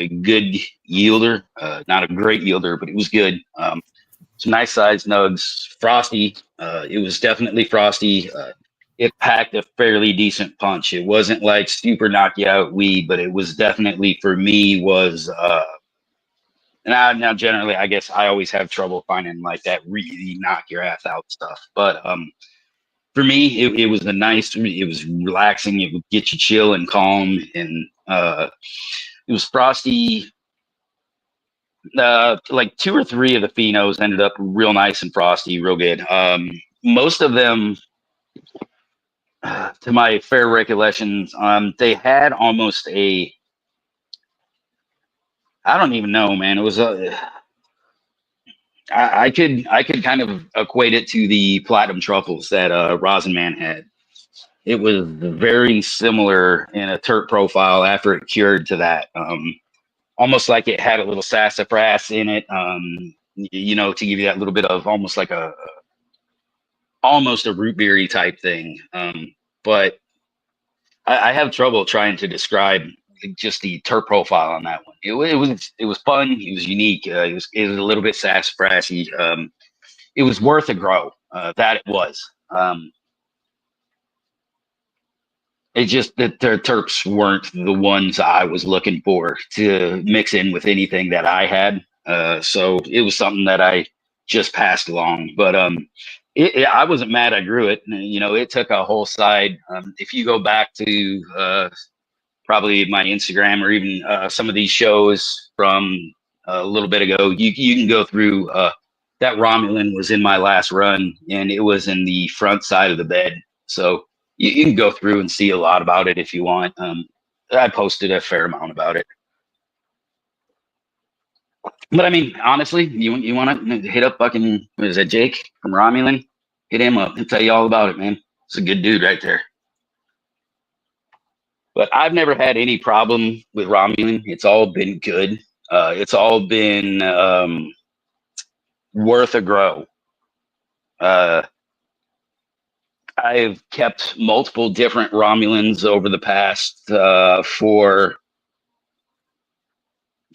good yielder, not a great yielder, but it was good. Some nice sized nugs. Frosty. It was definitely frosty. It packed a fairly decent punch. It wasn't like super knock you out weed, but it was definitely, for me, was. Now, generally, I guess I always have trouble finding like that really knock your ass out stuff. But for me, it was it was relaxing. It would get you chill and calm. And it was frosty. Like 2 or 3 of the phenos ended up real nice and frosty, real good. Most of them, to my fair recollections, they had almost I don't even know, man. It was I could kind of equate it to the platinum truffles that Rosin Man had. It was very similar in a terp profile after it cured to that. Almost like it had a little sassafras in it. you know, to give you that little bit of almost like a root beery type thing. But I have trouble trying to describe just the terp profile on that one. It was fun. It was unique. It was a little bit sassafrasy. It was worth a grow. That it was. It's just that their terps weren't the ones I was looking for to mix in with anything that I had. So it was something that I just passed along. But I wasn't mad I grew it. You know, it took a whole side. If you go back to probably my Instagram or even some of these shows from a little bit ago, you can go through that Romulan was in my last run, and it was in the front side of the bed. So you can go through and see a lot about it if you want. I posted a fair amount about it. But I mean, honestly, you want to hit up fucking, what is that, Jake from Romulan? Hit him up and tell you all about it, man. It's a good dude right there. But I've never had any problem with Romulan. It's all been good. It's all been worth a grow. I've kept multiple different Romulans over the past for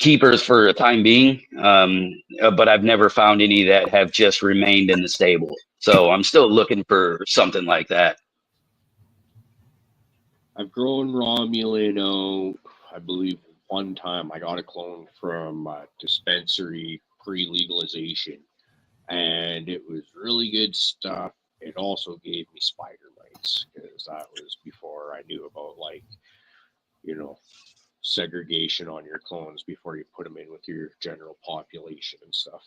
keepers for a time being, but I've never found any that have just remained in the stable. So I'm still looking for something like that. I've grown Romulan, I believe one time I got a clone from a dispensary pre-legalization, and it was really good stuff. It also gave me spider mites, because that was before I knew about, like, you know, segregation on your clones before you put them in with your general population and stuff.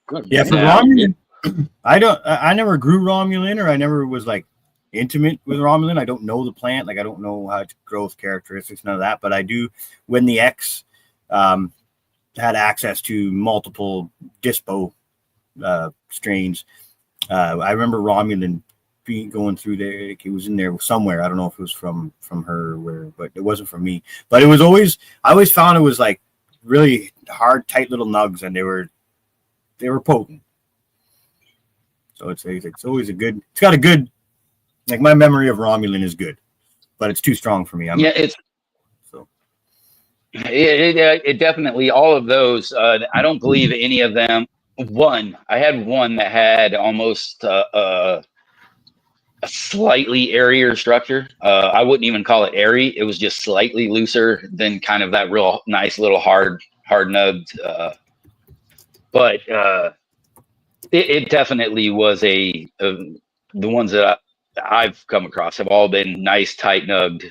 Good. Yeah, for Romulan, I never grew Romulan, or I never was like intimate with Romulan. I don't know the plant, like I don't know how its growth characteristics, none of that. But I do, when the X had access to multiple dispo strains. I remember Romulan going through there. It was in there somewhere. I don't know if it was from her or where, but it wasn't from me. But it was always, I always found it was like really hard, tight little nugs, and they were potent. So it's always a good. It's got a good, like, my memory of Romulan is good, but it's too strong for me. It definitely, all of those. I don't believe any of them. I had one that had almost a slightly airier structure. I wouldn't even call it airy. It was just slightly looser than kind of that real nice little hard nugged. But it definitely was the ones that I've come across have all been nice, tight nugged.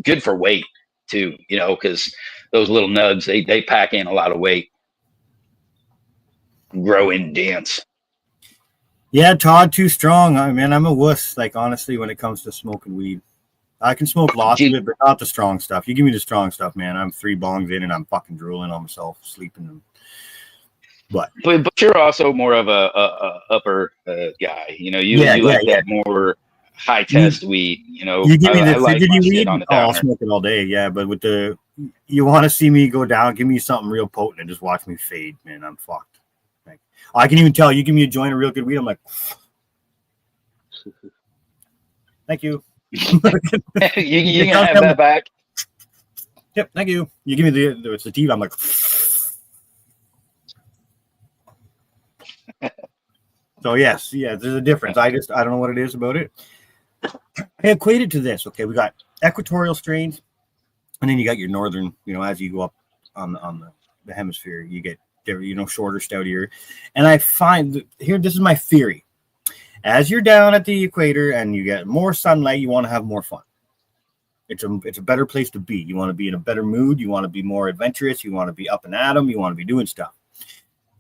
Good for weight too. You know, because those little nugs they pack in a lot of weight. Grow in dance. Yeah, Todd, too strong. I mean, I'm a wuss. Like, honestly, when it comes to smoking weed, I can smoke lots of it, but not the strong stuff. You give me the strong stuff, man. I'm 3 bongs in and I'm fucking drooling on myself, sleeping. But you're also more of a upper guy. You know, you like that more high test weed. You know, you give me the like fidgety weed, on the I'll smoke it all day. Yeah, but with you want to see me go down, give me something real potent and just watch me fade, man. I'm fucked. Like, I can even tell you give me a joint of real good weed, I'm like, thank you. you can have that back. Yep, thank you. You give me the sativa, I'm like. So yes, there's a difference. I don't know what it is about it. I equate it to this. Okay, we got equatorial strains, and then you got your northern. You know, as you go up on the hemisphere, you get shorter, stoutier. And I find here, this is my theory. As you're down at the equator and you get more sunlight, you want to have more fun. It's a better place to be. You want to be in a better mood. You want to be more adventurous. You want to be up and at 'em. You want to be doing stuff.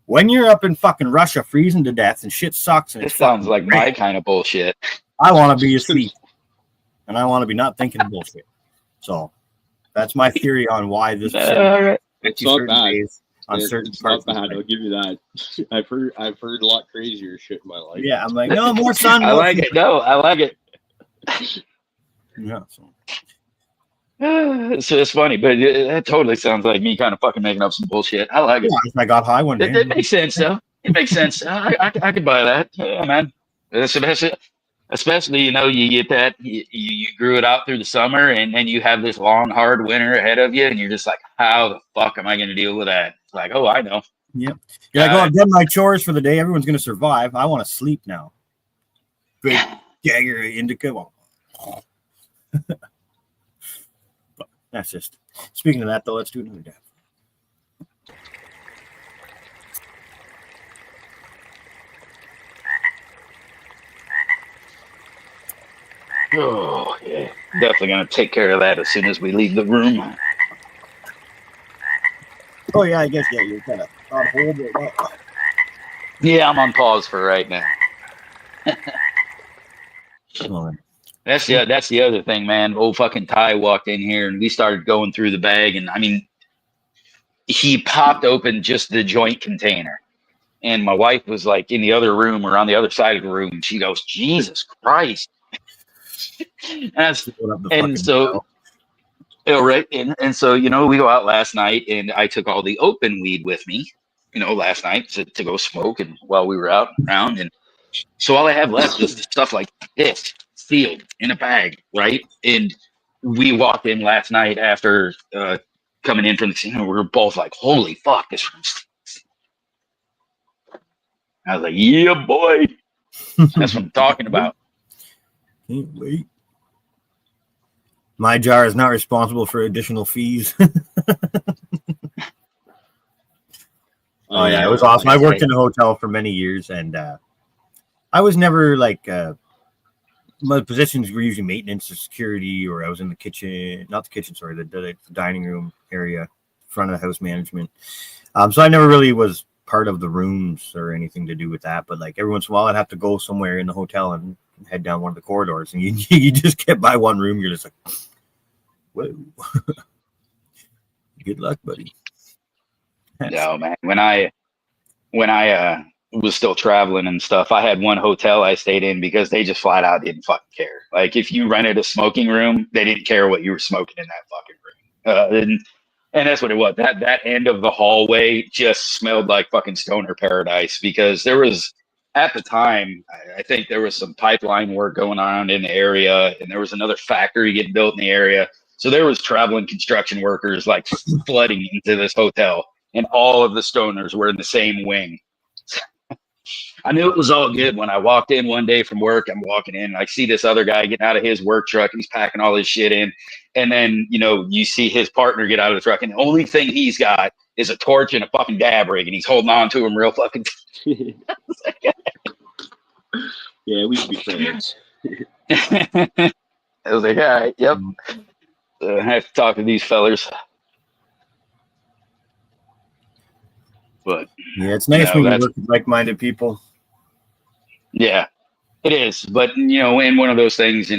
When you're up in fucking Russia freezing to death and shit sucks, and it sounds like my kind of bullshit. I want to be asleep, and I want to be not thinking of bullshit. So that's my theory on why this. It's not bad. On certain parts, not bad. I'll give you that. I've heard a lot crazier shit in my life. Yeah, I'm like, no more sun. I like it. No, I like it. Yeah. So. So it's funny, but it totally sounds like me kind of fucking making up some bullshit. I like it. Yeah, I got high one day. It makes sense, though. It makes sense. I could buy that. Yeah, man. Especially, you get that, you grew it out through the summer and then you have this long, hard winter ahead of you. And you're just like, how the fuck am I going to deal with that? It's like, oh, I know. Yep. You're like, oh, I've done my chores for the day. Everyone's going to survive. I want to sleep now. Great dagger indica. But that's just, speaking of that, though, let's do another dab. Oh, yeah. Definitely going to take care of that as soon as we leave the room. Oh, yeah, I guess, yeah, you're kind of on hold. Yeah, I'm on pause for right now. That's the other thing, man. Old fucking Ty walked in here and we started going through the bag. And I mean, he popped open just the joint container. And my wife was like in the other room or on the other side of the room. And she goes, Jesus Christ. And so, right. And so, we go out last night and I took all the open weed with me, last night to go smoke and while we were out around. And so all I have left is stuff like this sealed in a bag. Right. And we walked in last night after coming in from the scene. We were both like, holy fuck, this room's. I was like, yeah, boy. That's what I'm talking about. Can't wait. My jar is not responsible for additional fees. Oh, yeah, it was awesome. I worked in a hotel for many years, and I was never like, my positions were usually maintenance or security, or I was in the kitchen, not the kitchen, sorry, the dining room area, front of the house management. So I never really was part of the rooms or anything to do with that, but like every once in a while I'd have to go somewhere in the hotel and head down one of the corridors, and you just get by one room, you're just like, whoa. Good luck, buddy. No, man. When I was still traveling and stuff, I had one hotel I stayed in because they just flat out didn't fucking care. Like if you rented a smoking room, they didn't care what you were smoking in that fucking room. And that's what it was. That end of the hallway just smelled like fucking stoner paradise because there was, at the time, I think there was some pipeline work going on in the area, and there was another factory getting built in the area. So there was traveling construction workers like flooding into this hotel, and all of the stoners were in the same wing. I knew it was all good when I walked in one day from work. I'm walking in, and I see this other guy getting out of his work truck, and he's packing all his shit in. And then, you see his partner get out of the truck, and the only thing he's got is a torch and a fucking dab rig, and he's holding on to him real fucking. Yeah, we should be friends. I was like, all right, yep. I have to talk to these fellers. But yeah, it's nice when you work with like-minded people. Yeah, it is. But, in one of those things,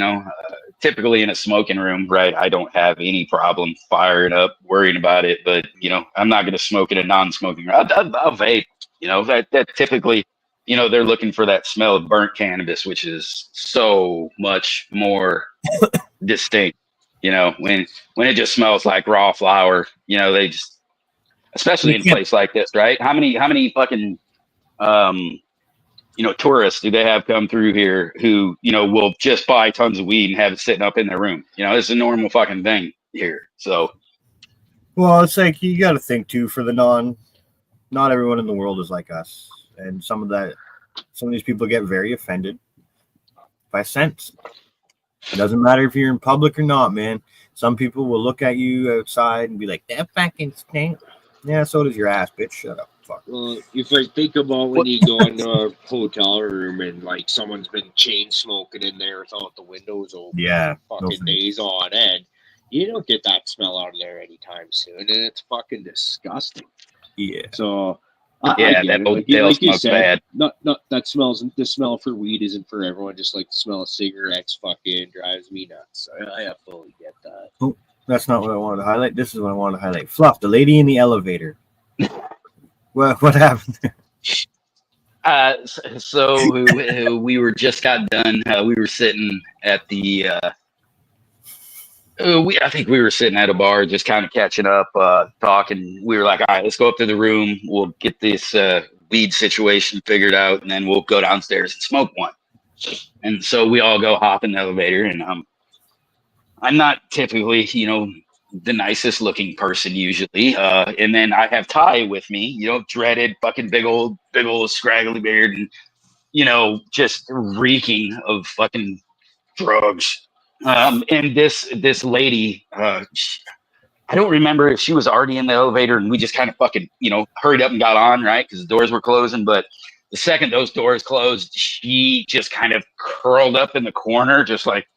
typically in a smoking room, right, I don't have any problem firing up, worrying about it. But, I'm not going to smoke in a non-smoking room. I'll vape, that typically, they're looking for that smell of burnt cannabis, which is so much more distinct, when it just smells like raw flower, they just, especially in a place like this, right? How many fucking, tourists do they have come through here who, will just buy tons of weed and have it sitting up in their room? It's a normal fucking thing here. So, well, it's like you got to think too. For the not everyone in the world is like us, and some of these people get very offended by scents. It doesn't matter if you're in public or not, man. Some people will look at you outside and be like, "That fucking stink." Yeah, so does your ass, bitch. Shut up. Fuck. Well, if I think about when you go into a hotel room and like someone's been chain smoking in there without the windows open, yeah, fucking days on end, you don't get that smell out of there anytime soon, and it's fucking disgusting. Yeah. So yeah, that hotel smells bad. Not that smells. The smell for weed isn't for everyone. Just like the smell of cigarettes, fucking drives me nuts. I fully get that. Oh. That's not what I wanted to highlight. This is what I wanted to highlight. Fluff, the lady in the elevator. What happened? So we were just got done. We were sitting at the I think we were sitting at a bar, just kind of catching up, talking. We were like, all right, let's go up to the room. We'll get this weed situation figured out, and then we'll go downstairs and smoke one. And so we all go hop in the elevator, and I'm not typically, the nicest looking person usually. And then I have Ty with me, dreaded, fucking big old scraggly beard, and just reeking of fucking drugs. And this lady, I don't remember if she was already in the elevator and we just kind of fucking, hurried up and got on, right? Because the doors were closing. But the second those doors closed, she just kind of curled up in the corner, just like,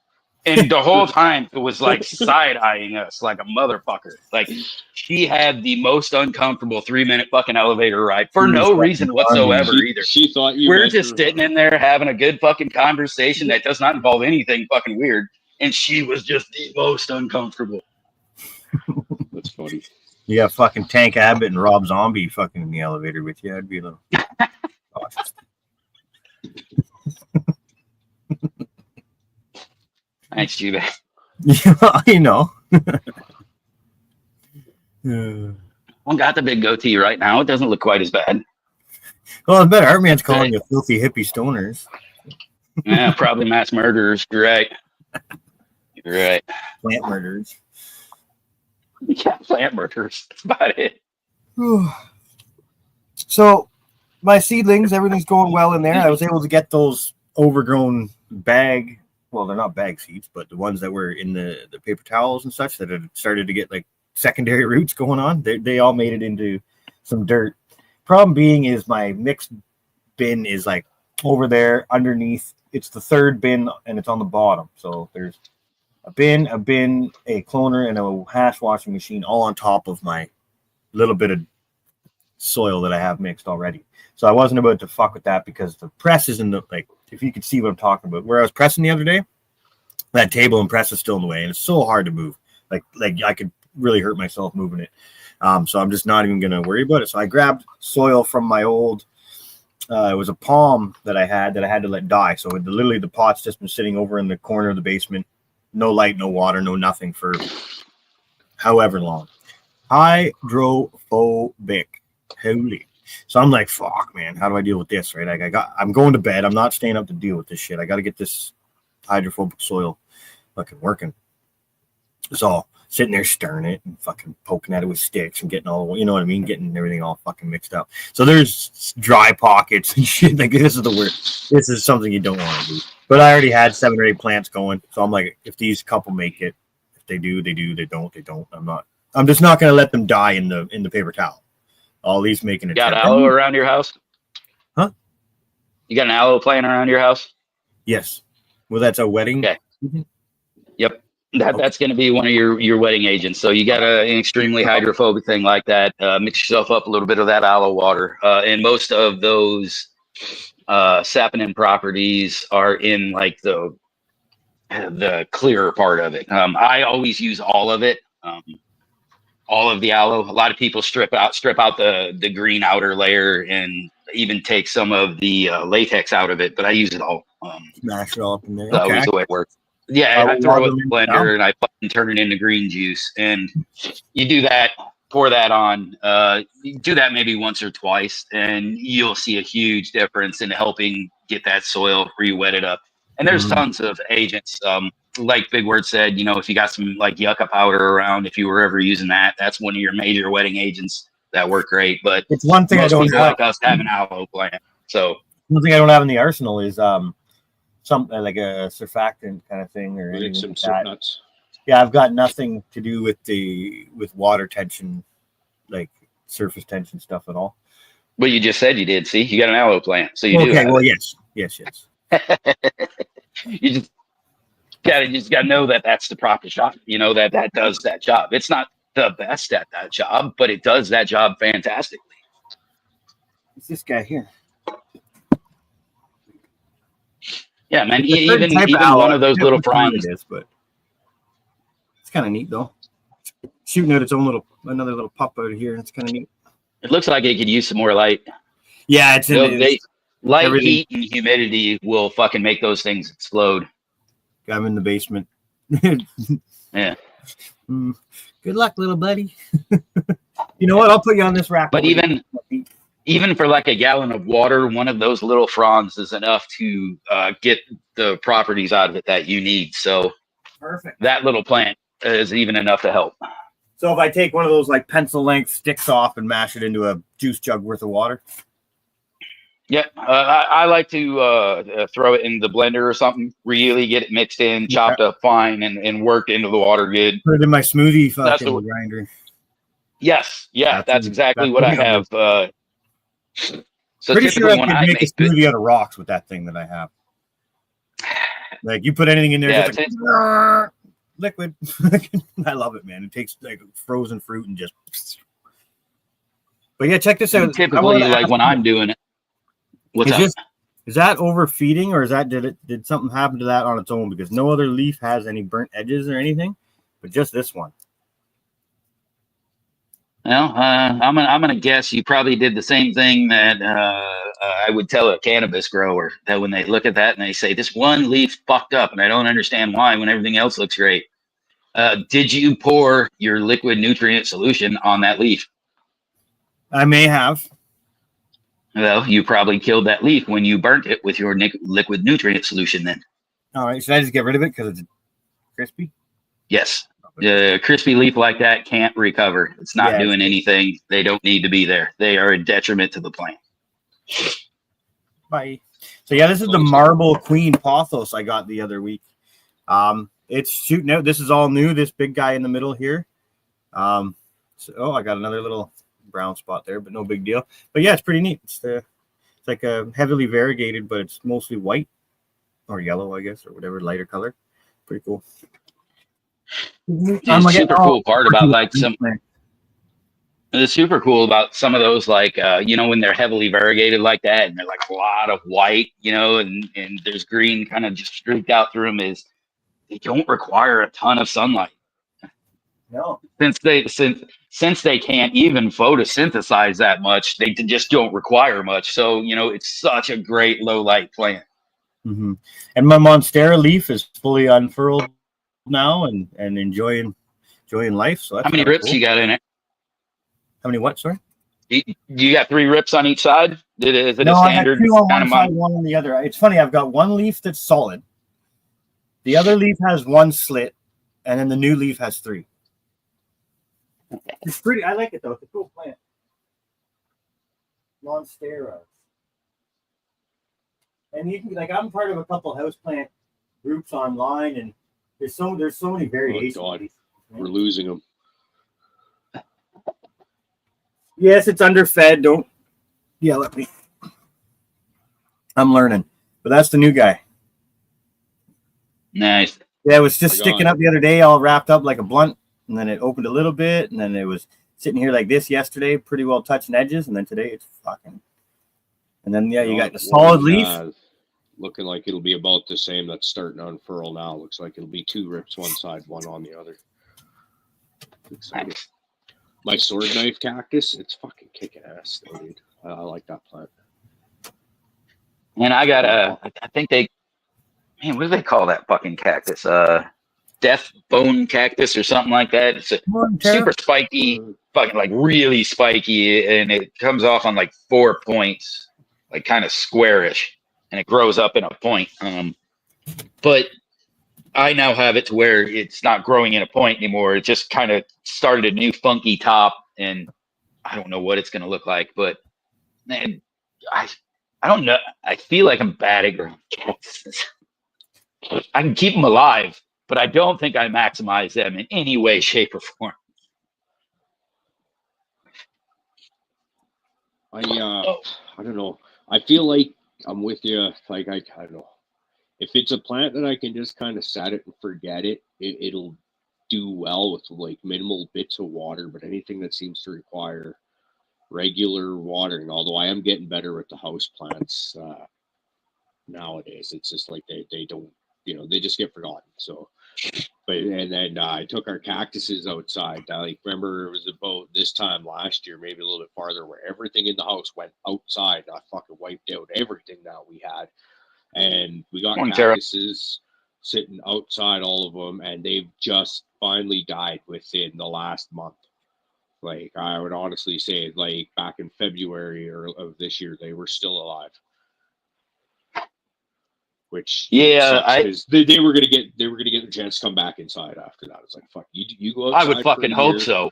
and the whole time it was like side-eyeing us like a motherfucker. Like she had the most uncomfortable 3-minute fucking elevator ride for no reason whatsoever either. She thought you We're just sitting in there having a good fucking conversation that does not involve anything fucking weird. And she was just the most uncomfortable. That's funny. You got fucking Tank Abbott and Rob Zombie fucking in the elevator with you. I'd be a little cautious. Thanks, Juba. You know. One got the big goatee right now. It doesn't look quite as bad. Well, it's better. Our man's calling you filthy hippie stoners. Yeah, probably mass murderers. You're right. You're right. Plant murderers. Yeah, plant murderers. That's about it. So, my seedlings, everything's going well in there. I was able to get those overgrown bag. Well, they're not bag seeds, but the ones that were in the paper towels and such that had started to get like secondary roots going on. They all made it into some dirt. Problem being is my mixed bin is like over there underneath. It's the third bin and it's on the bottom. So there's a bin, a cloner, and a hash washing machine all on top of my little bit of soil that I have mixed already. So I wasn't about to fuck with that because the press is in the, like, if you could see what I'm talking about, where I was pressing the other day, that table and press is still in the way and it's so hard to move. Like I could really hurt myself moving it. So I'm just not even going to worry about it. So I grabbed soil from my old, it was a palm that I had to let die. So literally the pot's just been sitting over in the corner of the basement. No light, no water, no nothing for however long. Hydrophobic. Holy. So I'm like, fuck, man, how do I deal with this, right? Like I'm going to bed. I'm not staying up to deal with this shit. I got to get this hydrophobic soil fucking working. So sitting there stirring it and fucking poking at it with sticks and getting all, you know what I mean? Getting everything all fucking mixed up. So there's dry pockets and shit. Like this is the weird. This is something you don't want to do. But I already had 7 or 8 plants going. So I'm like, if these couple make it, if they do, they do. They don't, they don't. I'm just not going to let them die in the paper towel. I'll at least making it. Got aloe around your house? Huh? You got an aloe plant around your house? Yes. Well, that's a wedding. Okay. Mm-hmm. Yep. That's going to be one of your wedding agents. So you got an extremely hydrophobic thing like that. Mix yourself up a little bit of that aloe water. And most of those saponin properties are in like the clearer part of it. I always use all of it. All of the aloe. A lot of people strip out the green outer layer and even take some of the latex out of it, but I use it all. Smash it all up in there. That was the way it works. Yeah, I throw it in the blender and I fucking turn it into green juice. And you do that, pour that on. You do that maybe once or twice, and you'll see a huge difference in helping get that soil re-wetted up. And there's tons of agents. Like Big Word said, if you got some like yucca powder around, if you were ever using that, that's one of your major wetting agents that work great. But it's one thing I don't have. Like us have an aloe plant. So one thing I don't have in the arsenal is some like a surfactant kind of thing or anything like that. Yeah, I've got nothing to do with water tension, like surface tension stuff at all. But you just said you did. See, you got an aloe plant, so you do. Okay, well, yes. You just gotta know that that's the proper shot. That does that job. It's not the best at that job, but it does that job fantastically. It's this guy here. Yeah, man. Even one of those little fronds. But it's kind of neat though. Shooting at its own another little pup out here. It's kind of neat. It looks like it could use some more light. Yeah, light, heat, and humidity will fucking make those things explode. I'm in the basement. Yeah. Good luck, little buddy. You know what? I'll put you on this rack. But even for like a gallon of water, one of those little fronds is enough to get the properties out of it that you need. So perfect. That little plant is even enough to help. So if I take one of those like pencil length sticks off and mash it into a juice jug worth of water. Yeah, I like to throw it in the blender or something. Really get it mixed in, chopped up fine, and worked into the water good. Put it in my smoothie fucking grinder. Yes, yeah, that's exactly what I have. So pretty sure I could make a smoothie out of rocks with that thing that I have. Like you put anything in there, yeah, just like, liquid. I love it, man. It takes like frozen fruit and just. But yeah, check this out. Typically, like when I'm doing it. What's up? Is that overfeeding, or is that did something happen to that on its own? Because no other leaf has any burnt edges or anything, but just this one. Well, I'm gonna guess you probably did the same thing that I would tell a cannabis grower, that when they look at that and they say this one leaf fucked up and I don't understand why when everything else looks great. Did you pour your liquid nutrient solution on that leaf? I may have. Well, you probably killed that leaf when you burnt it with your liquid nutrient solution then. All right, should I just get rid of it because it's crispy? Yes. A crispy leaf like that can't recover. It's not doing anything. They don't need to be there. They are a detriment to the plant. Bye. So yeah, this is the marble queen pothos I got the other week. It's shooting out. This is all new. This big guy in the middle here. I got another little brown spot there, but no big deal. But yeah, it's pretty neat. It's like a heavily variegated, but it's mostly white or yellow, I guess, or whatever lighter color. Pretty cool. The super cool part about like the super cool about some of those, like when they're heavily variegated like that and they're like a lot of white, and there's green kind of just streaked out through them, is they don't require a ton of sunlight. No. Since they can't even photosynthesize that much, they just don't require much. So, it's such a great low light plant. Mm-hmm. And my Monstera leaf is fully unfurled now and enjoying life. So that's how many rips you got in it? How many what, sorry? You got 3 rips on each side? Is it no, a standard? I got 2 on one side, 1 on the other. It's funny, I've got one leaf that's solid. The other leaf has 1 slit, and then the new leaf has 3. It's pretty. I like it though. It's a cool plant. Monstera. And you can I'm part of a couple houseplant groups online, and there's so many variations. Oh God, we're losing them. Yes, it's underfed. Don't yell at me. I'm learning, but that's the new guy. Nice. Yeah, it was just sticking up the other day, all wrapped up like a blunt. And then it opened a little bit, and then it was sitting here like this yesterday, pretty well touching edges, and then today it's fucking. And then you got the solid leaf. Looking like it'll be about the same. That's starting to unfurl now. Looks like it'll be 2 rips one side, 1 on the other. Nice. My sword knife cactus, it's fucking kicking ass, though, dude. I like that plant. And I got I think what do they call that fucking cactus? Death bone cactus or something like that. It's a super spiky, fucking like really spiky, and it comes off on like 4 points, like kind of squarish, and it grows up in a point. But I now have it to where it's not growing in a point anymore. It just kind of started a new funky top, and I don't know what it's going to look like, but man, I don't know. I feel like I'm bad at growing cactuses. I can keep them alive, but I don't think I maximize them in any way, shape, or form. I don't know. I feel like I'm with you. Like I don't know. If it's a plant that I can just kind of set it and forget it, it'll do well with like minimal bits of water. But anything that seems to require regular watering, although I am getting better with the house plants nowadays, it's just like they don't, they just get forgotten. So. But and then I took our cactuses outside. I remember it was about this time last year, maybe a little bit farther, where everything in the house went outside. I fucking wiped out everything that we had, and we got cactuses sitting outside, all of them, and they've just finally died within the last month. Like I would honestly say, like back in February or of this year, they were still alive. Which because they were gonna get the chance to come back inside after that. It's like fuck you go outside. I would fucking hope so.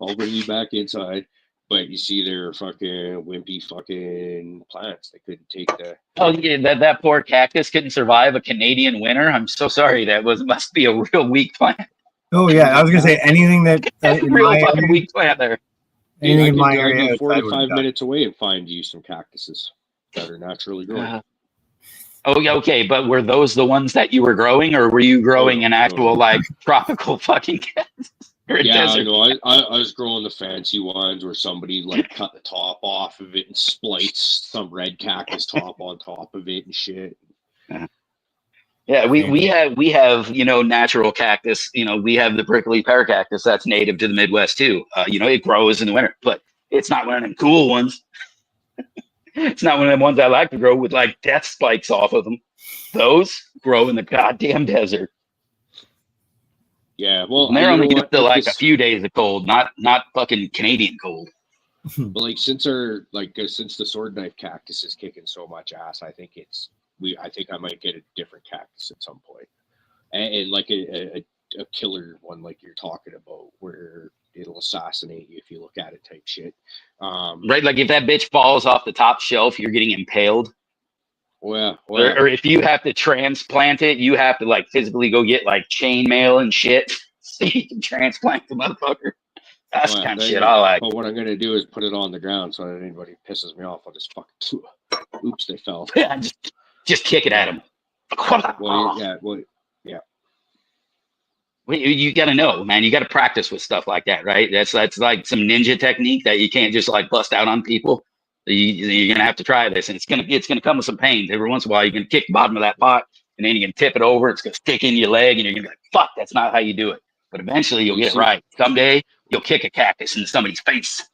I'll bring you back inside. But you see, they're fucking wimpy fucking plants. They couldn't take the. Oh yeah, that poor cactus couldn't survive a Canadian winter. I'm so sorry. Must be a real weak plant. Oh yeah, I was gonna say anything that real fucking weak plant there. Anything in my area, area, 45 minutes away and find you some cactuses that are naturally growing. Oh yeah, okay, but were those the ones that you were growing, or were you growing an actual like tropical fucking cactus? Yeah, no, I was growing the fancy ones where somebody like cut the top off of it and spliced some red cactus top on top of it and shit. Yeah, we have natural cactus. We have the prickly pear cactus that's native to the Midwest too. It grows in the winter, but it's not one of them cool ones. It's not one of them ones I like to grow with like death spikes off of them. Those grow in the goddamn desert. Yeah, well, and they're only up to like a few days of cold, not fucking Canadian cold. But like since the sword knife cactus is kicking so much ass, I think I might get a different cactus at some point, and like a killer one like you're talking about, where it'll assassinate you if you look at it type shit. Right, like if that bitch falls off the top shelf, you're getting impaled. Well, or if you have to transplant it, you have to like physically go get like chainmail and shit so you can transplant the motherfucker. That's the kind of shit I like. But what I'm gonna do is put it on the ground so that anybody pisses me off, I'll just fucking oops, they fell. Yeah, just kick it at them. You got to know, man. You got to practice with stuff like that, right? That's like some ninja technique that you can't just like bust out on people. You're gonna have to try this, and it's gonna come with some pain. Every once in a while, you can kick the bottom of that pot, and then you can tip it over. It's gonna stick in your leg, and you're gonna be like, "Fuck, that's not how you do it." But eventually, you'll get it right. Someday, you'll kick a cactus into somebody's face.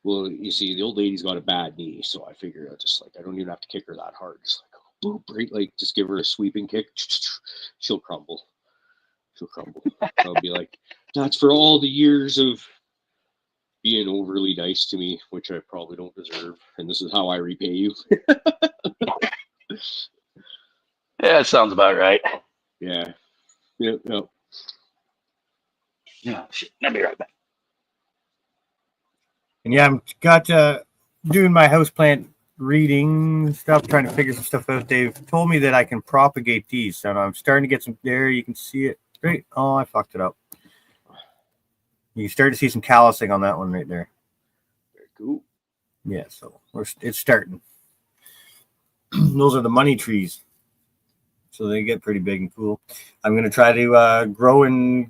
Well, you see, the old lady's got a bad knee, so I figure I don't even have to kick her that hard. Just like boop, right? Like just give her a sweeping kick. She'll crumble. I'll be like, that's for all the years of being overly nice to me, which I probably don't deserve, and this is how I repay you. Yeah, it sounds about right. Yeah. Yeah, shit. I'll be right back. And yeah, I'm got doing my houseplant reading stuff, trying to figure some stuff out. They've told me that I can propagate these, so I'm starting to get some there. You can see it. Great. Oh, I fucked it up. You start to see some callousing on that one right there. Very cool. Yeah, so it's starting. Those are the money trees. So they get pretty big and cool. I'm going to try to grow and,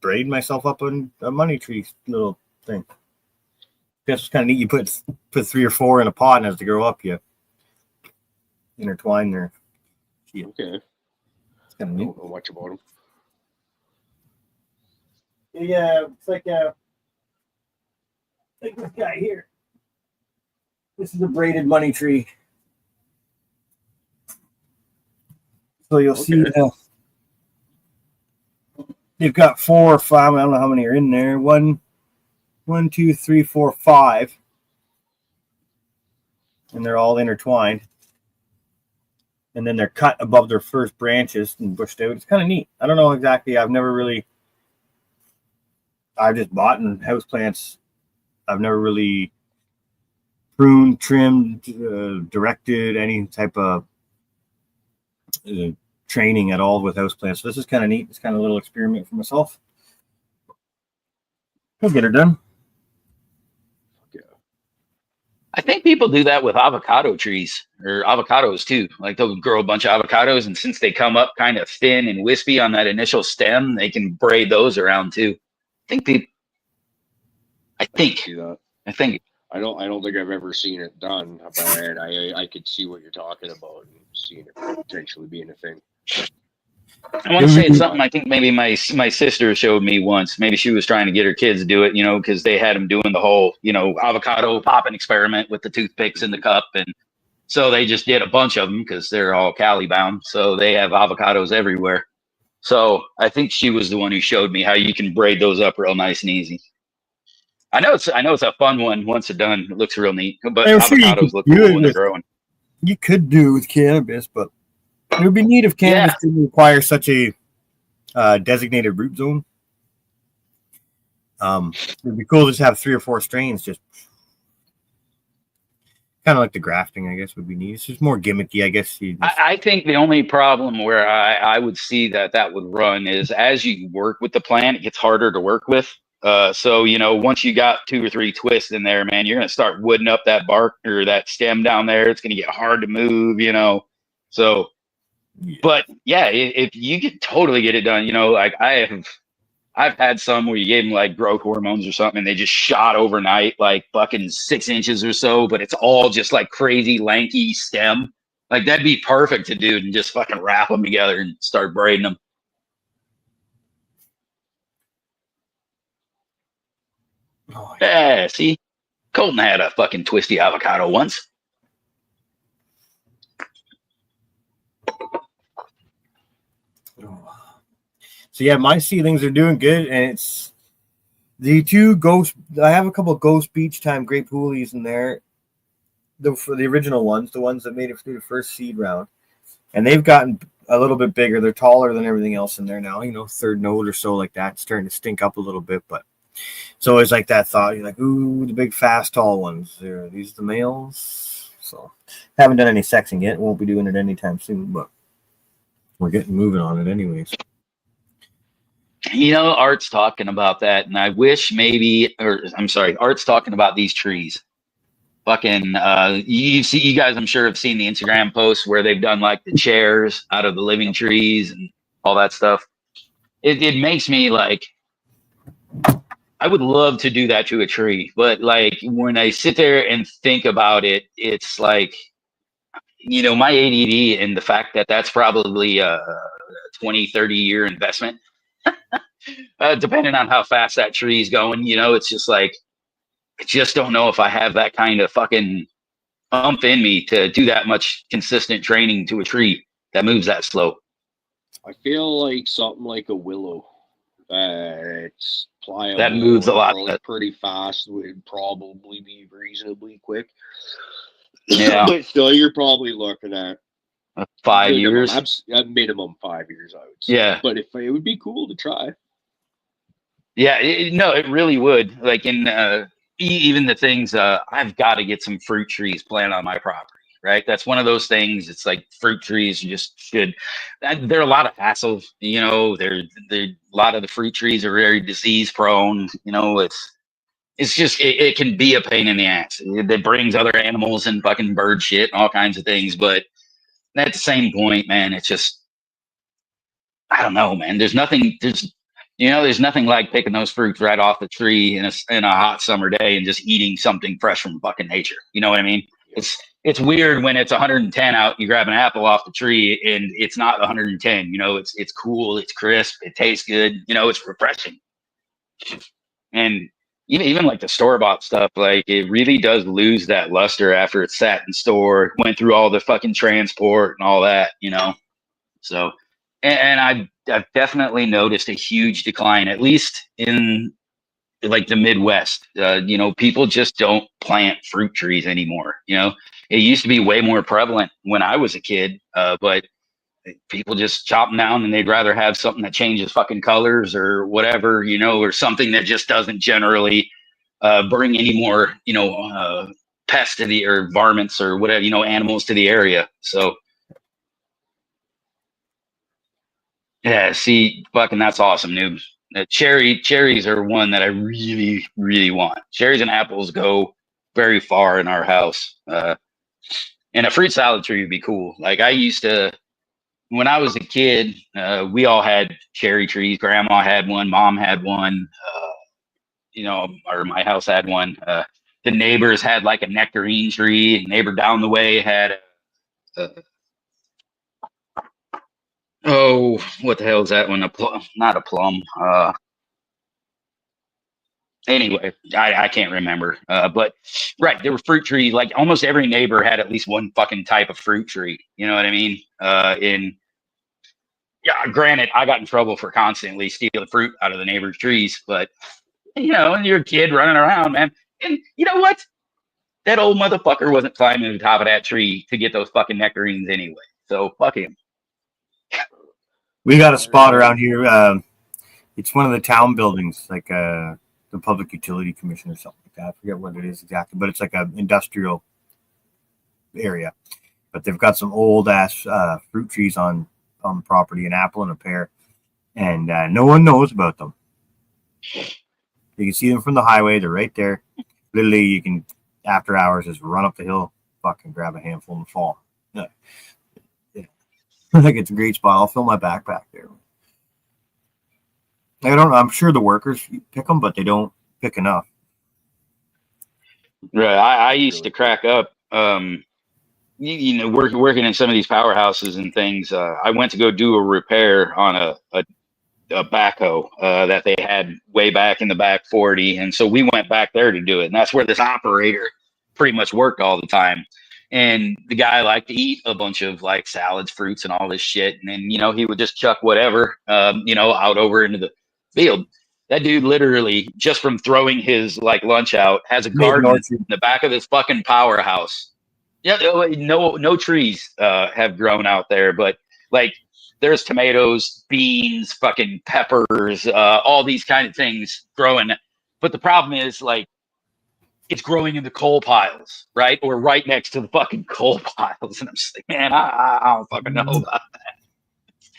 braid myself up on a money tree little thing. That's kind of neat. You put 3 or 4 in a pot, and as they grow up, you intertwine there. Yeah. Okay. It's kind of neat. I don't know much about them. Yeah, it's like this guy here. This is a braided money tree. So you'll see they've got 4 or 5. I don't know how many are in there. 1, 2, 3, 4, 5. And they're all intertwined. And then they're cut above their first branches and bushed out. It's kind of neat. I don't know exactly. I've just bought in houseplants. I've never really pruned, trimmed, directed any type of training at all with houseplants. So this is kind of neat. It's kind of a little experiment for myself. I'll get her done. Yeah. I think people do that with avocado trees or avocados too. Like they'll grow a bunch of avocados, and since they come up kind of thin and wispy on that initial stem, they can braid those around too. I think I don't think I've ever seen it done, but I could see what you're talking about and seeing it potentially being a thing. I want to say it's something I think maybe my sister showed me once. Maybe she was trying to get her kids to do it, because they had them doing the whole, avocado popping experiment with the toothpicks in the cup. And so they just did a bunch of them because they're all Cali bound. So they have avocados everywhere. So I think she was the one who showed me how you can braid those up real nice and easy. I know it's a fun one once it's done. It looks real neat. But I'm sure you could avocados look do cool it when they're with, growing. you could do it with cannabis, but it would be neat if cannabis didn't require such a designated root zone. It'd be cool to just have 3 or 4 strains, just kind of like the grafting, I guess, would be neat. It's just more gimmicky, I guess. I think the only problem where I would see that would run is as you work with the plant, it gets harder to work with. So, you know, once you got 2 or 3 twists in there, man, you're going to start wooding up that bark or that stem down there. It's going to get hard to move, you know. So, but yeah, if you could totally get it done, you know, like I've had some where you gave them like growth hormones or something and they just shot overnight, like fucking 6 inches or so, but it's all just like crazy lanky stem. Like that'd be perfect to do and just fucking wrap them together and start braiding them. Oh, yeah, see, Colton had a fucking twisty avocado once. So yeah, my seedlings are doing good, and it's the 2 ghost. I have a couple of ghost beach time grape hoolies in there. For the original ones, the ones that made it through the first seed round, and they've gotten a little bit bigger. They're taller than everything else in there now. You know, 3rd node or so like that. It's starting to stink up a little bit, but it's always like that thought. You're like, ooh, the big, fast, tall ones. Are these the males? So haven't done any sexing yet. Won't be doing it anytime soon, but we're getting moving on it anyways. You know, Art's talking about that, and I wish Art's talking about these trees. Fucking, you guys, I'm sure have seen the Instagram posts where they've done like the chairs out of the living trees and all that stuff. It makes me like, I would love to do that to a tree, but like when I sit there and think about it, it's like, you know, my ADD and the fact that that's probably a 20, 30-year investment. Depending on how fast that tree is going, you know, it's just like, I just don't know if I have that kind of fucking ump in me to do that much consistent training to a tree that moves that slow. I feel like something like a willow that's pliable, that moves a lot, pretty fast, would probably be reasonably quick. Yeah, but still, you're probably looking at 5 minimum, years. Minimum 5 years, I would say. Yeah, but if it would be cool to try. Yeah, it really would. Like in even the things, I've got to get some fruit trees planted on my property, right? That's one of those things. It's like fruit trees just should. They're a lot of hassle, you know. They're a lot of the fruit trees are very disease prone. You know, it's just it can be a pain in the ass. It brings other animals and fucking bird shit and all kinds of things. But at the same point, man, it's just I don't know, man. There's nothing like picking those fruits right off the tree in a hot summer day and just eating something fresh from fucking nature. You know what I mean? It's weird when it's 110 out, you grab an apple off the tree and it's not 110. You know, it's cool, it's crisp, it tastes good. You know, it's refreshing. And even like the store-bought stuff, like it really does lose that luster after it's sat in store, went through all the fucking transport and all that. You know, so. And I've definitely noticed a huge decline, at least in like the Midwest. You know, people just don't plant fruit trees anymore. You know, it used to be way more prevalent when I was a kid, but people just chop them down and they'd rather have something that changes fucking colors or whatever, you know, or something that just doesn't generally bring any more, you know, pests to the or varmints or whatever, you know, animals to the area. So. Yeah, see, fucking that's awesome, noob. Cherries are one that I really, really want. Cherries and apples go very far in our house. And a fruit salad tree would be cool. Like I used to, when I was a kid, we all had cherry trees. Grandma had one, mom had one, you know, or my house had one. The neighbors had like a nectarine tree. A neighbor down the way had oh, what the hell is that one? Not a plum. Anyway, I can't remember. But right, there were fruit trees. Like almost every neighbor had at least one fucking type of fruit tree. You know what I mean? Yeah, granted, I got in trouble for constantly stealing fruit out of the neighbor's trees, but you know, and you're a kid running around, man. And you know what? That old motherfucker wasn't climbing to the top of that tree to get those fucking nectarines anyway. So fuck him. We got a spot around here. It's one of the town buildings, like the Public Utility Commission or something like that. I forget what it is exactly, but it's like an industrial area. But they've got some old ass fruit trees on the property, an apple and a pear, and no one knows about them. You can see them from the highway. They're right there. Literally, you can, after hours, just run up the hill, fucking grab a handful and fall. Yeah. I think it's a great spot. I'll fill my backpack there. I'm sure the workers pick them, but they don't pick enough. Right. I used to crack up. You know, working in some of these powerhouses and things. I went to go do a repair on a backhoe that they had way back in the back 40, and so we went back there to do it. And that's where this operator pretty much worked all the time. And the guy liked to eat a bunch of like salads, fruits, and all this shit. And then, you know, he would just chuck whatever, you know, out over into the field. That dude literally, just from throwing his like lunch out, has a garden in the back of this fucking powerhouse. Yeah, no trees have grown out there, but like there's tomatoes, beans, fucking peppers, all these kind of things growing. But the problem is like, it's growing in the coal piles, right? Or right next to the fucking coal piles. And I'm just like, man, I don't fucking know about that.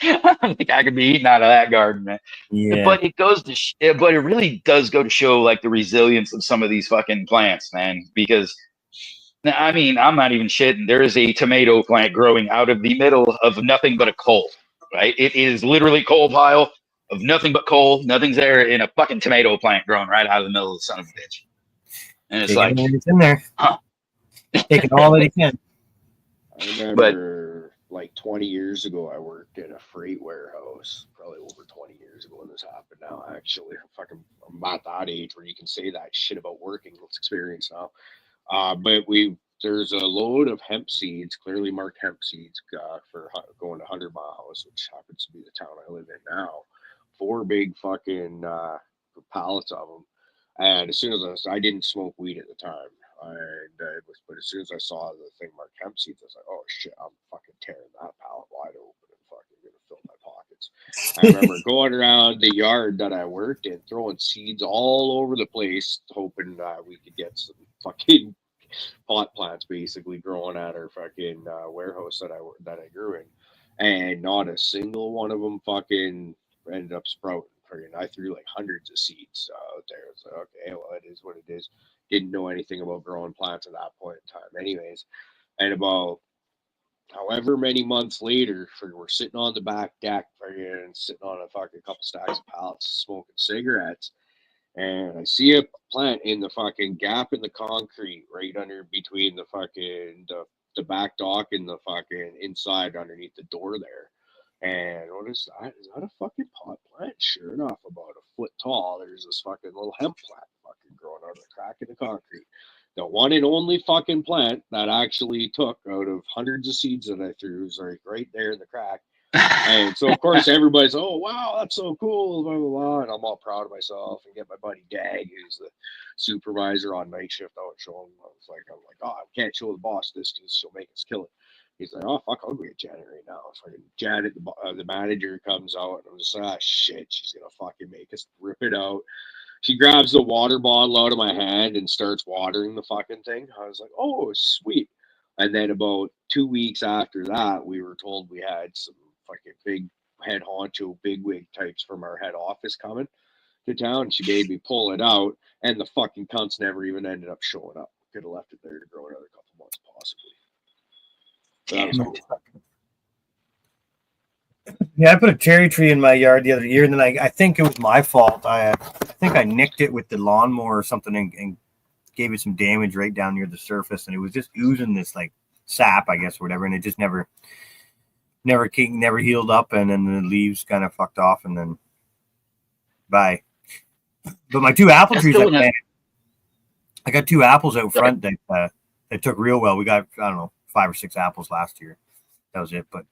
I don't think I could be eating out of that garden, man. Yeah. But it goes to, but it really does go to show like the resilience of some of these fucking plants, man. Because I mean, I'm not even shitting. There is a tomato plant growing out of the middle of nothing but a coal, right? It is literally coal pile of nothing but coal. Nothing's there, in a fucking tomato plant growing right out of the middle of the son of a bitch. And it's like, it's in there. Huh? Taking all that he can. I remember like 20 years ago, I worked in a freight warehouse, probably over 20 years ago when this happened now, actually. I'm at that age where you can say that shit about working. It's experience now. But there's a load of hemp seeds, clearly marked hemp seeds, for going to 100 Mile House, which happens to be the town I live in now. 4 big fucking pallets of them. And as soon as I didn't smoke weed at the time, but as soon as I saw the thing marked hemp seeds, I was like, oh shit, I'm fucking tearing that pallet wide open and fucking gonna fill my pockets. I remember going around the yard that I worked in, throwing seeds all over the place, hoping we could get some fucking pot plants basically growing at our fucking warehouse that I grew in, and not a single one of them fucking ended up sprouting. I threw like hundreds of seeds out there. It's like, okay, well, it is what it is. Didn't know anything about growing plants at that point in time, anyways. And about however many months later, we're sitting on the back deck, and sitting on a fucking couple stacks of pallets, smoking cigarettes, and I see a plant in the fucking gap in the concrete right under between the fucking the back dock and the fucking inside underneath the door there. And what is that? Is that a fucking pot plant? Sure enough, about a foot tall, there's this fucking little hemp plant fucking growing out of the crack in the concrete. The one and only fucking plant that actually took out of hundreds of seeds that I threw was like right there in the crack. And so, of course, everybody's, oh, wow, that's so cool, blah, blah, blah. And I'm all proud of myself and get my buddy Dag, who's the supervisor on night shift, out and show him. I'm like, oh, I can't show the boss this because she'll make us kill it. He's like, oh, fuck, I'll go get Janet right now. Fucking Janet, the manager, comes out, and I'm just like, shit, she's going to fucking make us rip it out. She grabs the water bottle out of my hand and starts watering the fucking thing. I was like, oh, sweet. And then about 2 weeks after that, we were told we had some fucking big head honcho, bigwig types from our head office coming to town. She made me pull it out, and the fucking cunts never even ended up showing up. Could have left it there to grow another couple months, possibly. Cool. Yeah, I put a cherry tree in my yard the other year, and then I think it was my fault. I think I nicked it with the lawnmower or something and gave it some damage right down near the surface, and it was just oozing this like sap, I guess, or whatever, and it just never healed up, and then the leaves kind of fucked off, and then bye. But my 2 apple trees, I got 2 apples out front that took real well. We got, I don't know, 5 or 6 apples last year. That was it. But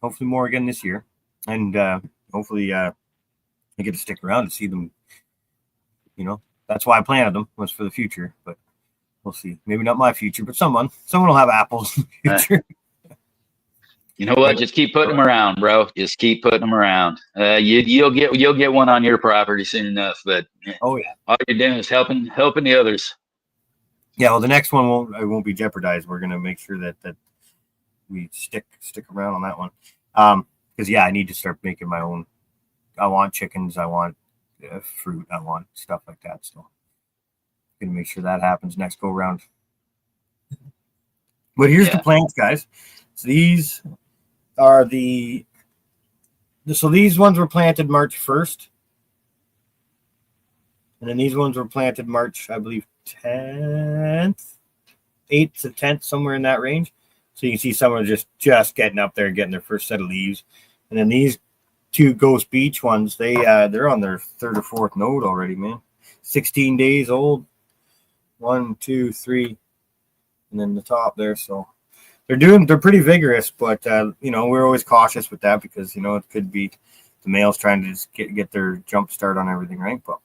hopefully more again this year, and hopefully I get to stick around to see them. You know, that's why I planted them, was for the future. But we'll see. Maybe not my future, but someone will have apples in the future. You know what? Just keep putting them around, bro. Just keep putting them around. You'll get one on your property soon enough. But oh yeah, all you're doing is helping the others. Yeah, well, the next one won't be jeopardized. We're gonna make sure that we stick around on that one. Because I need to start making my own. I want chickens. I want fruit. I want stuff like that. So gonna make sure that happens next go round. But here's the plants, guys. So these are these ones were planted March 1st. And then these ones were planted March, I believe, 10th, 8th to 10th, somewhere in that range. So you can see some are just getting up there, getting their first set of leaves. And then these two Ghost Beach ones, they're on their third or fourth node already, man. 16 days old. 1, 2, 3, and then the top there. So they're pretty vigorous, but we're always cautious with that because it could be the males trying to just get their jump start on everything, right? But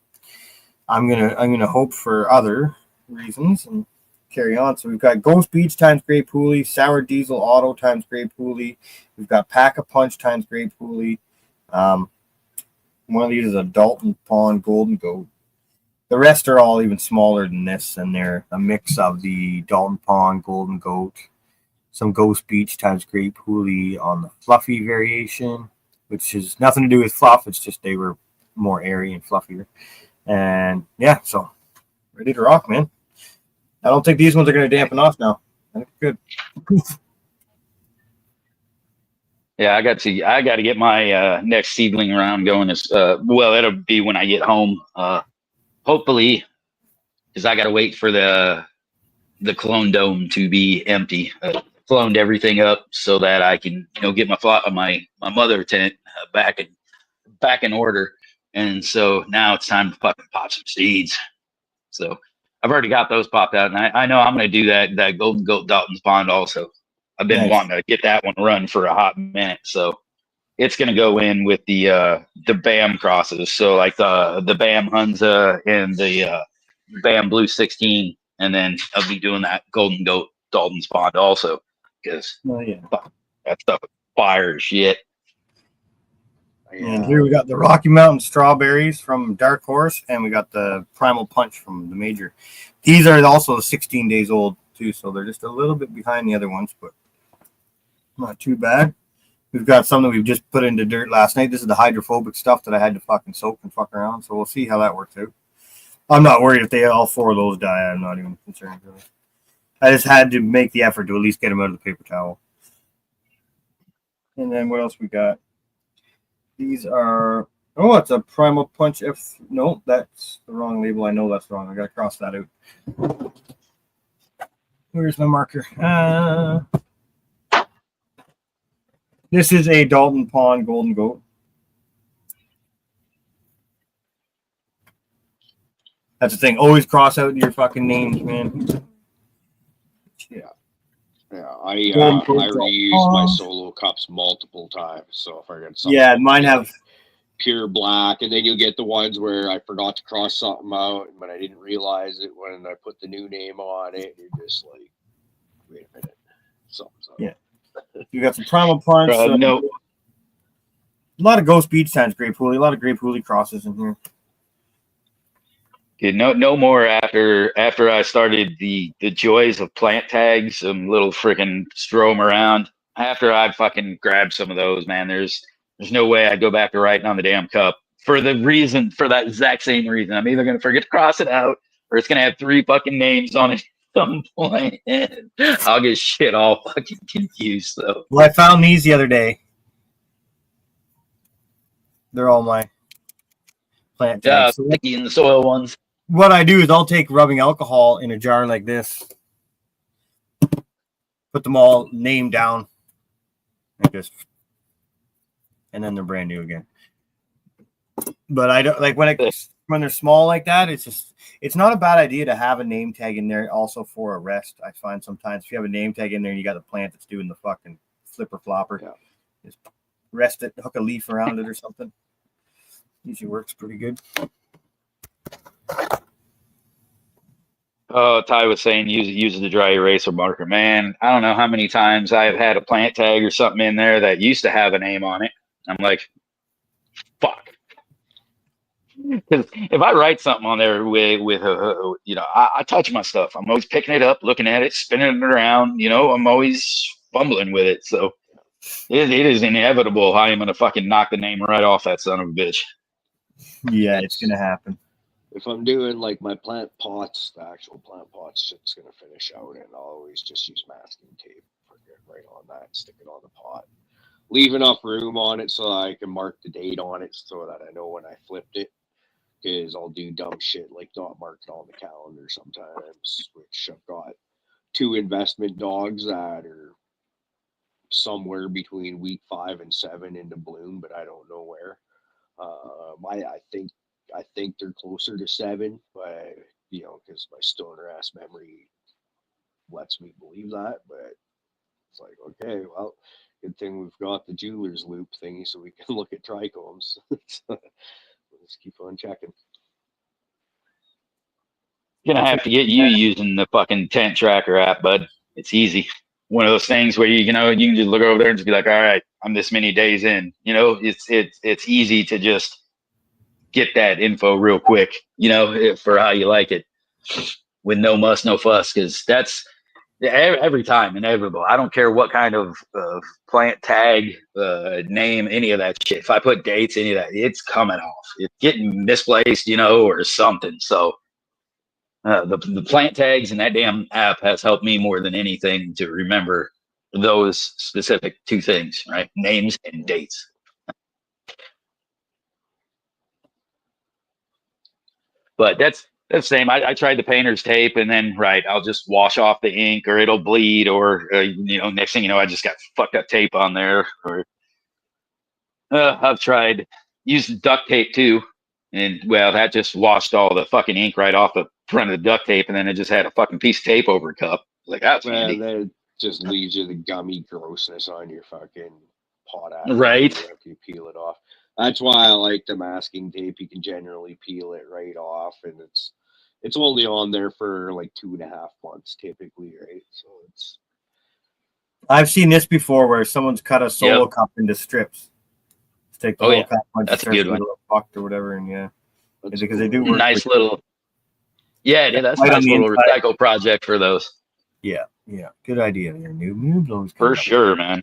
I'm gonna hope for other reasons and carry on. So we've got Ghost Beach times Grey Poolie, Sour Diesel Auto times Grey Poolie. We've got Pack a Punch times Grey Poolie. One of these is a Dalton Pond Golden Goat. The rest are all even smaller than this, and they're a mix of the Dalton Pond Golden Goat, some Ghost Beach times Grey Poolie on the fluffy variation, which is nothing to do with fluff. It's just they were more airy and fluffier. And so ready to rock, man. I don't think these ones are going to dampen off now. I think good. Yeah, I got to get my next seedling round going. It'll be when I get home. Hopefully, because I got to wait for the clone dome to be empty. Cloned everything up so that I can get my mother tent back in order. And so now it's time to fucking pop some seeds. So I've already got those popped out, and I know I'm going to do that Golden Goat Dalton's Pond also. I've been wanting to get that one run for a hot minute, so it's going to go in with the BAM crosses. So like the BAM Hunza and the BAM Blue 16, and then I'll be doing that Golden Goat Dalton's Pond also because that stuff is fire as shit. And here we got the Rocky Mountain Strawberries from Dark Horse, and we got the Primal Punch from the Major. These are also 16 days old too, so they're just a little bit behind the other ones, but not too bad. We've got some that we've just put into dirt last night. This is the hydrophobic stuff that I had to fucking soak and fuck around, so we'll see how that works out. I'm not worried if all four of those die. I'm not even concerned really. I just had to make the effort to at least get them out of the paper towel. And then what else we got? These are, it's a Primal Punch F. No, that's the wrong label. I know that's wrong. I got to cross that out. Where's my marker? This is a Dalton Pond Golden Goat. That's the thing. Always cross out your fucking names, man. Yeah. I reuse my solo cups multiple times. So if I get something, mine have pure black, and then you'll get the ones where I forgot to cross something out, but I didn't realize it when I put the new name on it. You're just like, wait a minute, something's up. Yeah, you got some Primal Punch. No, a lot of Ghost Beach times Grey Poolie. A lot of Grey Poolie crosses in here. No more after I started the joys of plant tags, some little freaking throw them around. After I fucking grabbed some of those, man, there's no way I'd go back to writing on the damn cup for that exact same reason. I'm either gonna forget to cross it out or it's gonna have 3 fucking names on it at some point. I'll get shit all fucking confused though. Well, I found these the other day. They're all my plant tags. Yeah, sticky in the soil ones. What I do is I'll take rubbing alcohol in a jar like this, put them all named down, and then they're brand new again. But I don't like when they're small like that. It's not a bad idea to have a name tag in there also for a rest. I find sometimes if you have a name tag in there and you got a plant that's doing the fucking flipper flopper, Just rest it, hook a leaf around it or something. Usually works pretty good. Oh, Ty was saying use the dry eraser marker. Man, I don't know how many times I've had a plant tag or something in there that used to have a name on it. I'm like, fuck. Because if I write something on there with I touch my stuff. I'm always picking it up, looking at it, spinning it around. I'm always fumbling with it. So it is inevitable. I am gonna fucking knock the name right off that son of a bitch. Yeah, it's gonna happen. If I'm doing like my plant pots, the actual plant pots, shit's gonna finish out, and I'll always just use masking tape, right on that, stick it on the pot, leave enough room on it so I can mark the date on it, so that I know when I flipped it. Because I'll do dumb shit like not mark it on the calendar sometimes, which I've got 2 investment dogs that are somewhere between week 5 and 7 into bloom, but I don't know where. I think they're closer to 7, but because my stoner ass memory lets me believe that. But it's like, okay, well, good thing we've got the jeweler's loop thingy so we can look at trichomes. Let's keep on checking. Gonna have to get you using the fucking tent tracker app, bud. It's easy. One of those things where you can just look over there and just be like, all right, I'm this many days in. It's easy to just get that info real quick, for how you like it, with no muss, no fuss, because that's every time inevitable. I don't care what kind of plant tag, name, any of that shit. If I put dates, any of that, it's coming off. It's getting misplaced, or something. So the plant tags and that damn app has helped me more than anything to remember those specific 2 things, right? Names and dates. But that's the same. I tried the painter's tape, and then I'll just wash off the ink, or it'll bleed, or next thing you know, I just got fucked up tape on there. Or I've tried using duct tape too, and that just washed all the fucking ink right off the front of the duct tape, and then it just had a fucking piece of tape over a cup. Like, that's handy. That just leaves you the gummy grossness on your fucking pot right after you peel it off. That's why I like the masking tape. You can generally peel it right off, and it's only on there for like 2.5 months typically, right? So I've seen this before where someone's cut a solo cup into strips. Just take the whole cup, that's a good one, fucked or whatever, and because they do work. Nice little, that's a nice little recycle project for those. Yeah, good idea there. New for sure, man.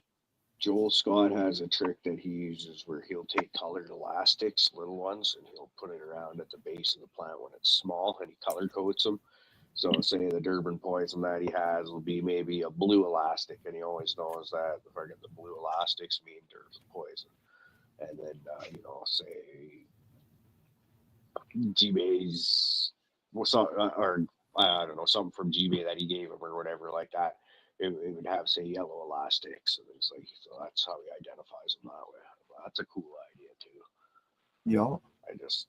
Joel Scott has a trick that he uses where he'll take colored elastics, little ones, and he'll put it around at the base of the plant when it's small, and he color coats them. So say the Durban poison that he has will be maybe a blue elastic, and he always knows that if I get the blue elastics mean Durban poison. And then, say G-Bay's, or I don't know, something from G-Bay that he gave him or whatever like that. It would have, say, yellow elastics, and it's like, so that's how he identifies them that way. Well, that's a cool idea too. Yeah, I just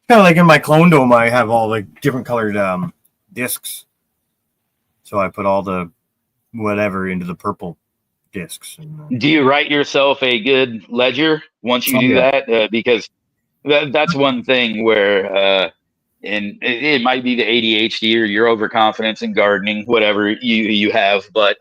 kind of like in my clone dome, I have all like different colored discs, so I put all the whatever into the purple discs. Do you write yourself a good ledger once you do that? Because that's one thing where. And it might be the ADHD or your overconfidence in gardening, whatever you have. But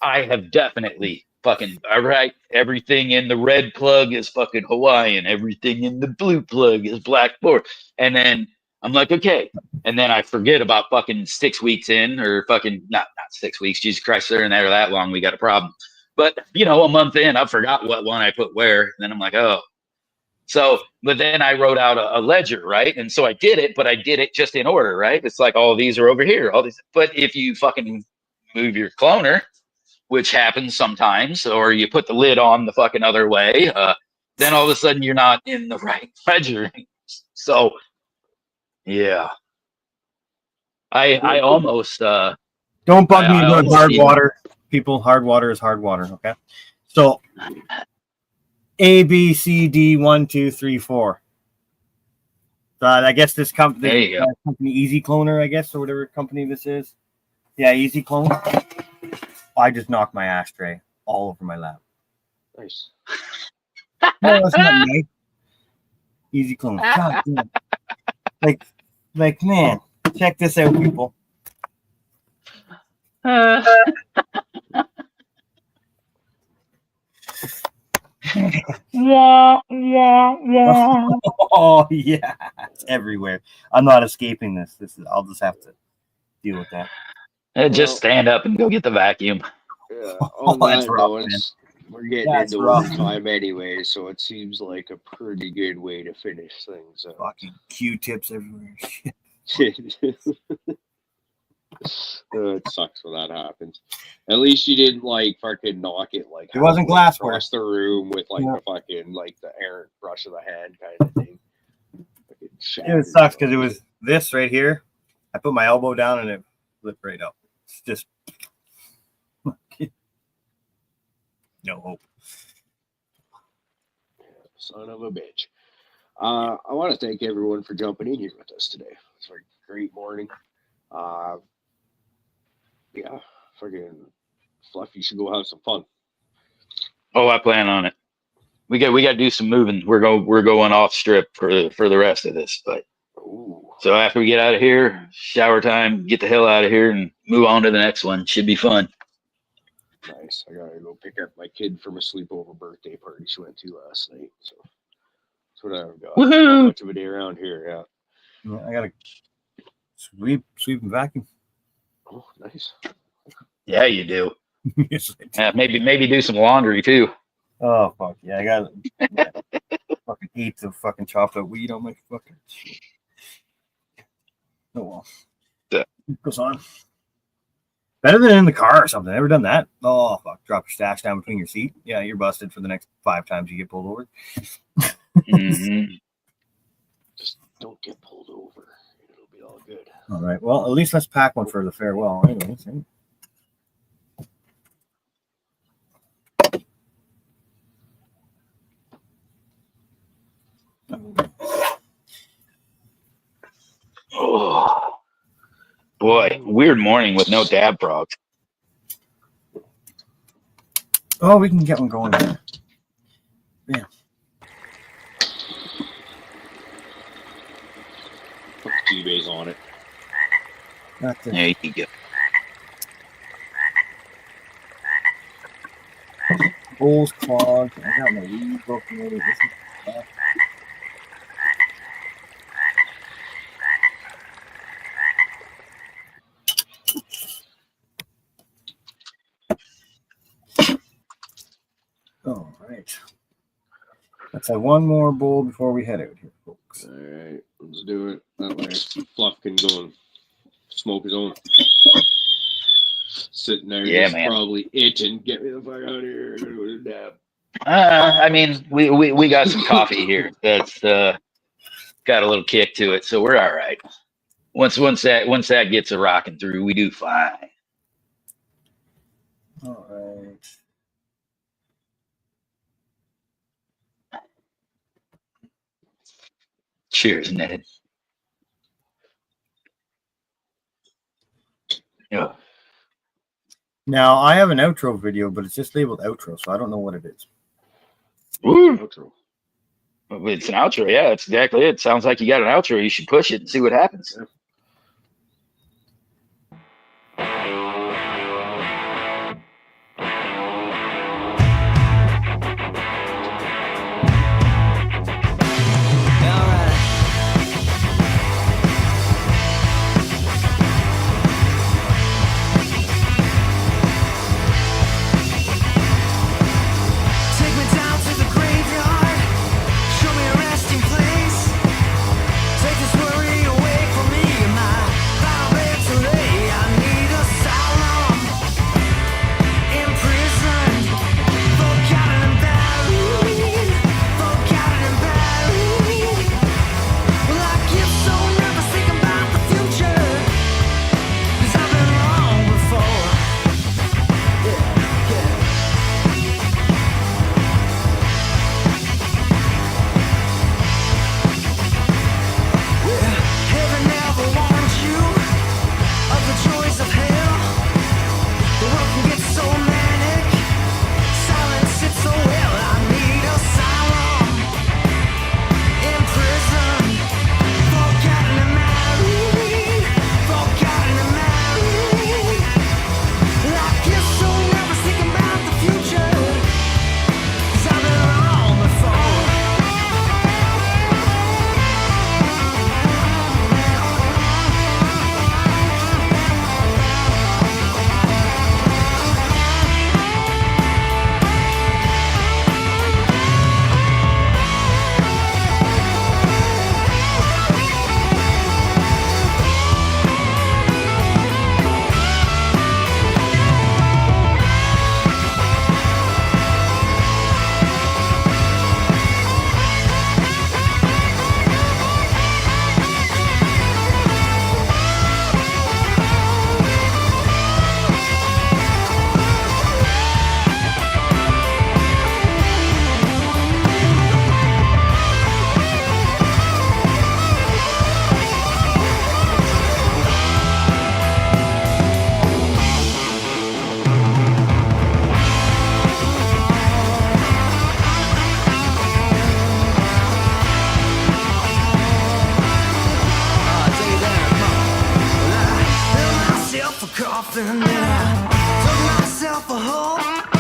I have definitely I write everything in the red plug is fucking Hawaiian. Everything in the blue plug is Black Forest. And then I'm like, okay. And then I forget about fucking 6 weeks in, or fucking not 6 weeks. Jesus Christ, they're in there that long. We got a problem. But, a month in, I forgot what one I put where. And then I'm like, oh. So, but then I wrote out a ledger, right? And so I did it, but I did it just in order, right? It's like, all these are over here, all these. But if you fucking move your cloner, which happens sometimes, or you put the lid on the fucking other way, then all of a sudden you're not in the right ledger. So, yeah. I almost don't bug me about hard water, people. Hard water is hard water, okay? So A, B, C, D, 1, 2, 3, 4. I guess this company, Easy Cloner, I guess, or whatever company this is. Yeah, Easy Clone. I just knocked my ashtray all over my lap. Nice. No, that's not nice. Easy clone. God damn. Like, man, check this out, people. Oh yeah, it's everywhere. I'm not escaping this. I'll just have to deal with that. Just stand up and go get the vacuum. Yeah, Oh, on that's that rough, note, man. we're getting That's into rough. overtime anyway, so it seems like a pretty good way to finish things up. Fucking Q-tips everywhere. It sucks when that happens. At least you didn't like fucking knock it like It wasn't halfway glassware. across the room with like Yeah. the fucking like the errant brush of the hand kind of thing. It sucks because it was this right here. I put my elbow down and it flipped right up. It's just no hope. Son of a bitch. I want to thank everyone for jumping in here with us today. It's a great morning. Yeah, fucking Fluff, you should go have some fun. Oh, I plan on it. We got to do some moving. We're going off strip for the rest of this. But Ooh. So after we get out of here, shower time, get the hell out of here, and move on to the next one. Should be fun. Nice. I gotta go pick up my kid from a sleepover birthday party she went to last night. So that's what I've got. Woohoo! Not much of a day around here. Yeah. I gotta sweep and vacuum. Oh, nice. Yeah, you do. Yes, Maybe do some laundry too. Oh fuck yeah! I got fucking eighths of fucking chopped up weed on my fucking shit. Oh well. Yeah. Goes on. Better than in the car or something. Ever done that? Oh fuck! Drop your stash down between your seat. Yeah, you're busted for the next 5 times you get pulled over. Mm-hmm. Just don't get pulled over. It'll be all good. All right. Well, at least let's pack one for the farewell. Anyways. Oh boy, weird morning with no dab frogs. Oh, we can get one going. Yeah. Put the T-bays on it. That's it. There you go. Bowls clogged. I got my weed broken over. This is all right. Let's have one more bowl before we head out here, folks. All right, let's do it. That way Fluff can go and smoke his own. Sitting there, Yeah, just man. probably itching. Get me the fuck out of here. I'm gonna go to dab. I mean, we got some coffee here that's got a little kick to it, so we're all right. Once that gets a rocking through, we do fine. All right. Cheers, Ned. Yeah. Now I have an outro video, but it's just labeled outro, so I don't know what it is. Woo. Outro. It's an outro, yeah. That's exactly it. Sounds like you got an outro. You should push it and see what happens. Yeah. Take me down to the graveyard, show me a resting place. Take this worry away from me. coffin and I dug myself a hole.